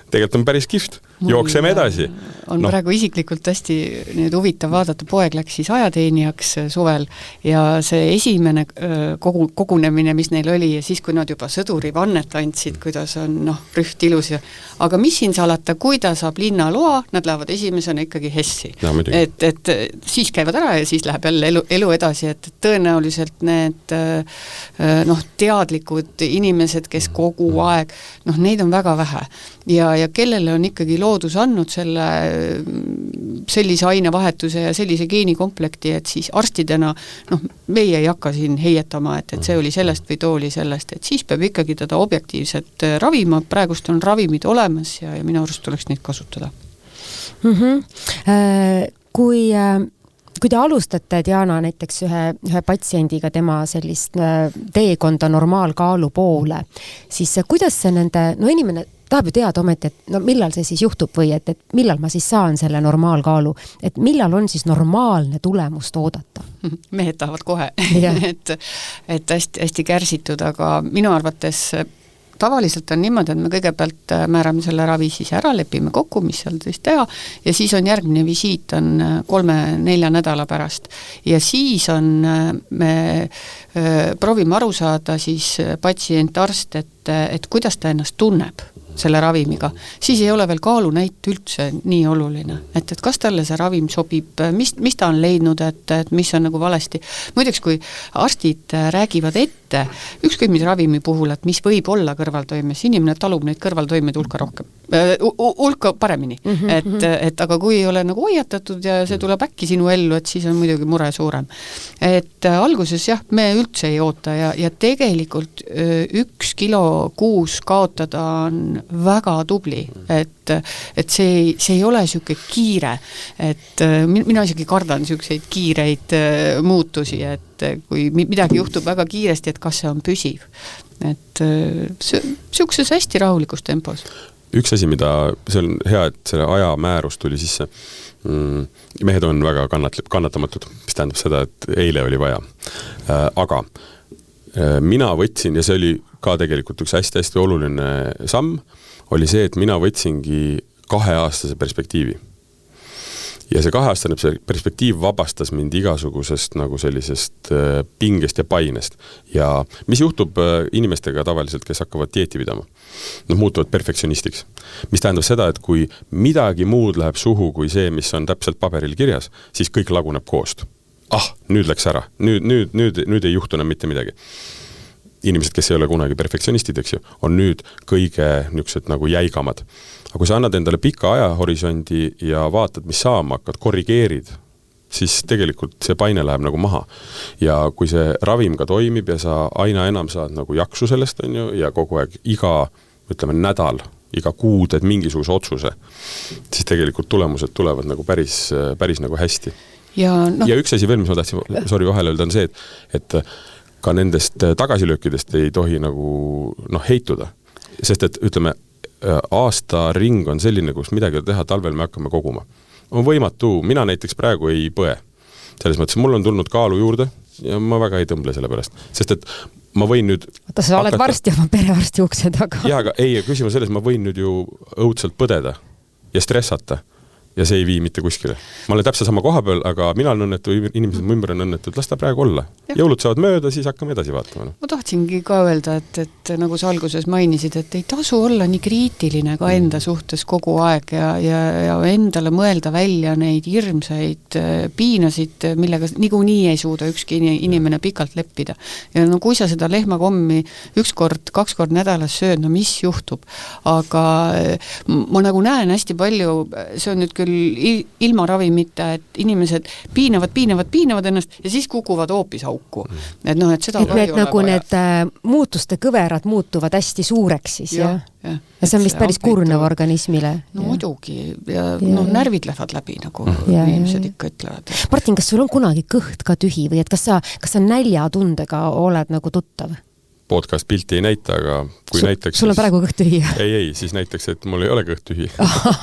tegelikult on päris kihvt. Jookseme edasi. On praegu isiklikult hästi huvitav vaadata, poeg läks siis ajateenijaks suvel ja see esimene kogunemine, mis neil oli ja siis, kui nad juba sõduri vannet andsid, kuidas on rüht ilus ja aga mis siin salata, kui ta saab linnaloa, nad lähevad esimesena ikkagi Hessi. Et siis käivad ära ja siis läheb jälle elu edasi, et tõenäoliselt need teadlikud inimesed, kes kogu aeg, neid on väga vähe. Ja kellele on ikkagi loodus andnud sellise ainevahetuse ja sellise geenikomplekti, et siis arstidena, meie ei hakka siin heietama, et see oli sellest või too oli sellest, et siis peab ikkagi teda objektiivselt ravima, praegust on ravimid olemas ja minu arust tuleks neid kasutada. Kui te alustate, Diana, näiteks ühe patsiendiga tema sellist teekonda normaalkaalu poole, siis kuidas see nende, inimene tahab ju teada ometi, et millal see siis juhtub või et millal ma siis saan selle normaalkaalu, et millal on siis normaalne tulemust oodata? Mehed tahavad kohe, et hästi kärsitud, aga minu arvates tavaliselt on niimoodi, et me kõigepealt määrame selle ravi siis ära, lepime kokku, mis seal siis teha ja siis on järgmine visiit on 3-4 nädala pärast ja siis on me proovime aru saada siis patsient, arst, et kuidas ta ennast tunneb selle ravimiga, siis ei ole veel kaalunäit üldse nii oluline, et kas talle see ravim sobib, mis ta on leidnud, et mis on nagu valesti. Muideks, kui arstid räägivad ette, ükskõik mis ravimi puhul, et mis võib olla kõrvaltoimes, inimene talub neid kõrvaltoimed hulka paremini. Et aga kui ei ole nagu hoiatatud ja see tuleb äkki sinu ellu, et siis on muidugi mure suurem. Et alguses jah, me üldse ei oota ja tegelikult 1 kilo kuus kaotada on väga tubli, et see ei ole siuke kiire, et mina isegi kardan siukseid kiireid muutusi, et kui midagi juhtub väga kiiresti, et kas see on püsiv. Et siukses hästi rahulikus tempos. Üks asi, see on hea, et selle aja määrus tuli sisse. Mehed on väga kannatamatud, mis tähendab seda, et eile oli vaja. Aga mina võtsin, ja see oli ka tegelikult üks hästi-hästi oluline samm, oli see, et mina võtsingi 2-aastase perspektiivi. ja see 2-aastane perspektiiv vabastas mind igasugusest nagu sellisest pingest ja painest. Ja mis juhtub inimestega tavaliselt, kes hakkavad dieeti pidama? Nad muutuvad perfektsionistiks. Mis tähendab seda, et kui midagi muud läheb suhu kui see, mis on täpselt paberil kirjas, siis kõik laguneb koost. Nüüd läks ära. Nüüd ei juhtu enam mitte midagi. Inimesed, kes ei ole kunagi perfektsionistid, eks ju, on nüüd kõige niisugused nagu jäigamad. Aga kui sa annad endale pika ajahorisondi ja vaatad, mis saama hakkad, korrigeerid, siis tegelikult see paine läheb nagu maha. Ja kui see ravim ka toimib ja sa aina enam saad nagu jaksu sellest, on ju, ja kogu aeg ütleme nädal, iga kuu teed mingisuguse otsuse, siis tegelikult tulemused tulevad nagu päris nagu hästi. Ja üks asi veel, mis ma tahtsin vahele öelda, on see, et ka nendest tagasilöökidest ei tohi nagu heituda. Sest et ütleme, aasta ring on selline, kus midagi teha, talvel me hakkame koguma. On võimatu, mina näiteks praegu ei põe. Selles mõttes, mul on tulnud kaalu juurde ja ma väga ei tõmble selle pärast. Sest et ma võin nüüd sa oled varsti oma perearsti ukse taga. Jaa, aga ei, küsimus selles, ma võin nüüd ju õudselt põdeda ja stressata. Ja see ei vii mitte kuskile. Ma olen täpselt sama koha peal, aga mina olen õnnetu, inimesed ümber on õnnetud, las ta praegu olla. Jõulud saavad mööda, siis hakkame edasi vaatama. Ma tahtsingi ka öelda, et nagu sa alguses mainisid, et ei tasu olla nii kriitiline ka enda suhtes kogu aeg ja endale mõelda välja neid hirmsaid piinasid, millega niikuinii ei suuda ükski inimene pikalt leppida. Ja kui sa seda lehmakommi 1-2 kord nädalas sööd, mis juhtub? Aga ma nagu näen hästi palju, see on nüüd küll ilma ravimita, et inimesed piinavad ennast ja siis kukuvad hoopis auku. Et seda need nagu vaja. Need muutuste kõverad muutuvad hästi suureks siis, ja see on vist päris kurnav organismile. No muidugi, ja närvid lähevad läbi, nagu inimesed ikka ütlevad. Martin, kas sul on kunagi kõht ka tühi või et kas sa näljatundega oled nagu tuttav? Podcast pilti ei näita, aga kui näitaks... Sul on praegu kõht tühi? Ei, siis näitaks, et mul ei ole kõht tühi.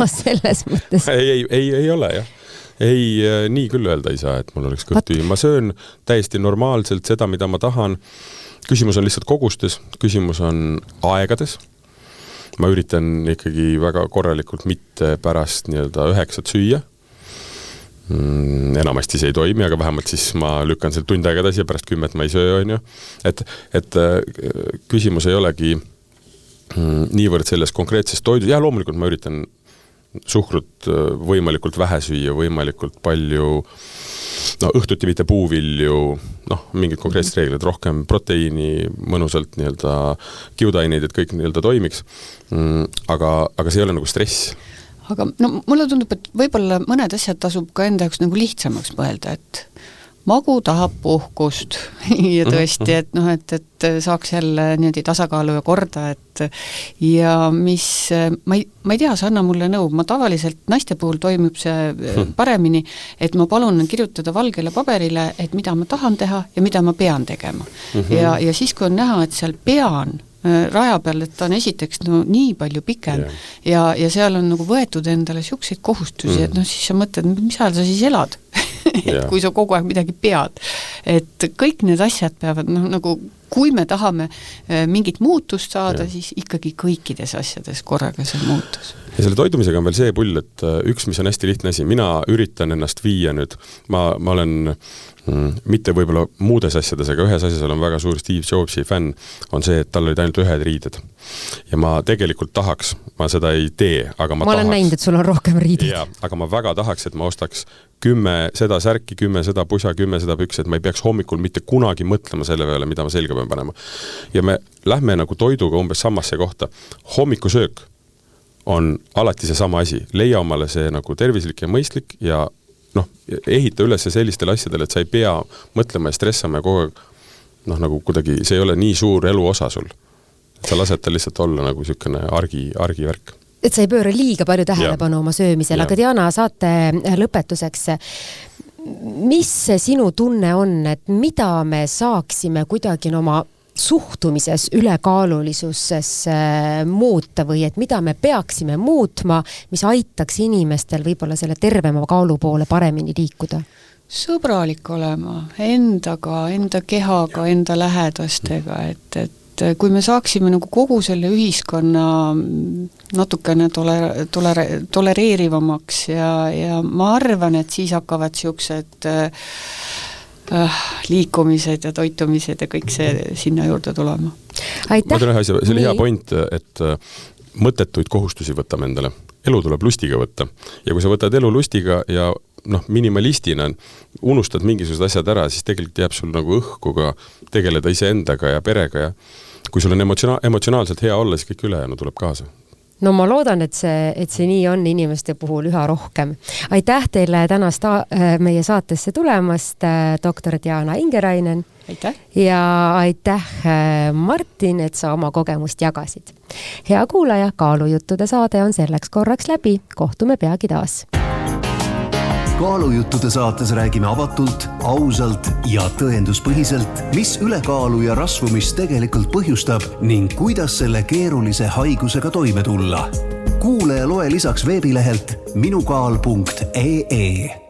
Selles mõttes. Ei ole, jah. Ei, nii küll öelda ei saa, et mul oleks kõht tühi. Ma söön täiesti normaalselt seda, mida ma tahan. Küsimus on lihtsalt kogustes, küsimus on aegades. Ma üritan ikkagi väga korralikult mitte pärast 9 süüa. Enamasti see ei toimi, aga vähemalt siis ma lükkan seal tund aega edasi ja pärast 10 ma ei söö, on ju. Et küsimus ei olegi niivõrd selles konkreetses toidus. Ja loomulikult ma üritan suhkrut võimalikult vähe süüa, võimalikult palju õhtuti mitte puuvilju, mingid konkreetsed reeglid, rohkem proteiini, mõnusalt kiudaineid, et kõik toimiks. Aga see ei ole nagu stress. Aga mulle tundub, et võib-olla mõned asjad tasub ka enda jaoks nagu lihtsamaks mõelda, et magu tahab puhkust ja tõesti, et saaks jälle niimoodi tasakaalu ja korda, ja mis, ma ei tea, sa anna mulle nõu, ma tavaliselt naiste puhul toimub see paremini, et ma palun kirjutada valgele paberile, et mida ma tahan teha ja mida ma pean tegema. Ja siis, kui on näha, et seal pean raja peal, et ta on esiteks nii palju pikem ja seal on nagu võetud endale siukseid kohustusi, et siis sa mõtled, mis ajal sa siis elad, et kui sa kogu aeg midagi pead. Et kõik need asjad peavad, nagu kui me tahame mingit muutust saada, siis ikkagi kõikides asjades korraga see muutus. Ja selle toidumisega on veel see pull, et üks, mis on hästi lihtne asi, mina üritan ennast viia nüüd, ma olen mitte võib-olla muudes asjades, aga ühes asjas olen väga suur Steve Jobsi fänn, on see, et tal olid ainult 1 riided. Ja ma tegelikult tahaks, ma seda ei tee, aga ma olen näinud, et sul on rohkem riidid. Ja, aga ma väga tahaks, et ma ostaks 10 seda särki, 10 seda pusa, 10 seda püks, et ma ei peaks hommikul mitte kunagi mõtlema selle peale, mida ma selga pean panema. Ja me lähme nagu toiduga umbes samasse kohta. Hommikusöök on alati see sama asi. Leia omale see nagu tervislik ja mõistlik ja ehita üles sellistele asjadele, et sa ei pea mõtlema ja stressama ja kogu aeg, nagu kuidagi, see ei ole nii suur elu osa sul. Sa lased ta lihtsalt olla nagu siukene argivärk. Et sa ei pööra liiga palju tähelepanu oma söömisel, aga Diana, saate lõpetuseks, mis sinu tunne on, et mida me saaksime kuidagi oma suhtumises ülekaalulisuses muuta või et mida me peaksime muutma, mis aitaks inimestel võib-olla selle tervema kaalu poole paremini liikuda? Sõbralik olema endaga, enda kehaga, enda lähedastega, et et kui me saaksime nagu kogu selle ühiskonna natukene tolereerivamaks ja ma arvan, et siis hakkavad siuksed liikumised ja toitumised ja kõik see sinna juurde tulema. Aitäh! Ma tean ühe asja, see oli hea point, et mõttetuid kohustusi võtame endale. Elu tuleb lustiga võtta. Ja kui sa võtad elu lustiga ja minimalistina unustad mingisugused asjad ära, siis tegelikult jääb sul nagu õhku ka tegeleda iseendaga ja perega ja kui sul on emotsionaalselt hea olla, siis kõik ülejäänu tuleb kaasa. No ma loodan, et see nii on inimeste puhul üha rohkem. Aitäh teile tänast meie saatesse tulemast, doktor Diana Ingerainen. Aitäh! Ja aitäh, Martin, et sa oma kogemust jagasid. Hea kuulaja, Kaalujuttude saade on selleks korraks läbi. Kohtume peagi taas. Kaalujuttude saates räägime avatult, ausalt ja tõenduspõhiselt, mis ülekaalu ja rasvumist tegelikult põhjustab ning kuidas selle keerulise haigusega toime tulla. Kuule ja loe lisaks veebilehelt minukaal.ee.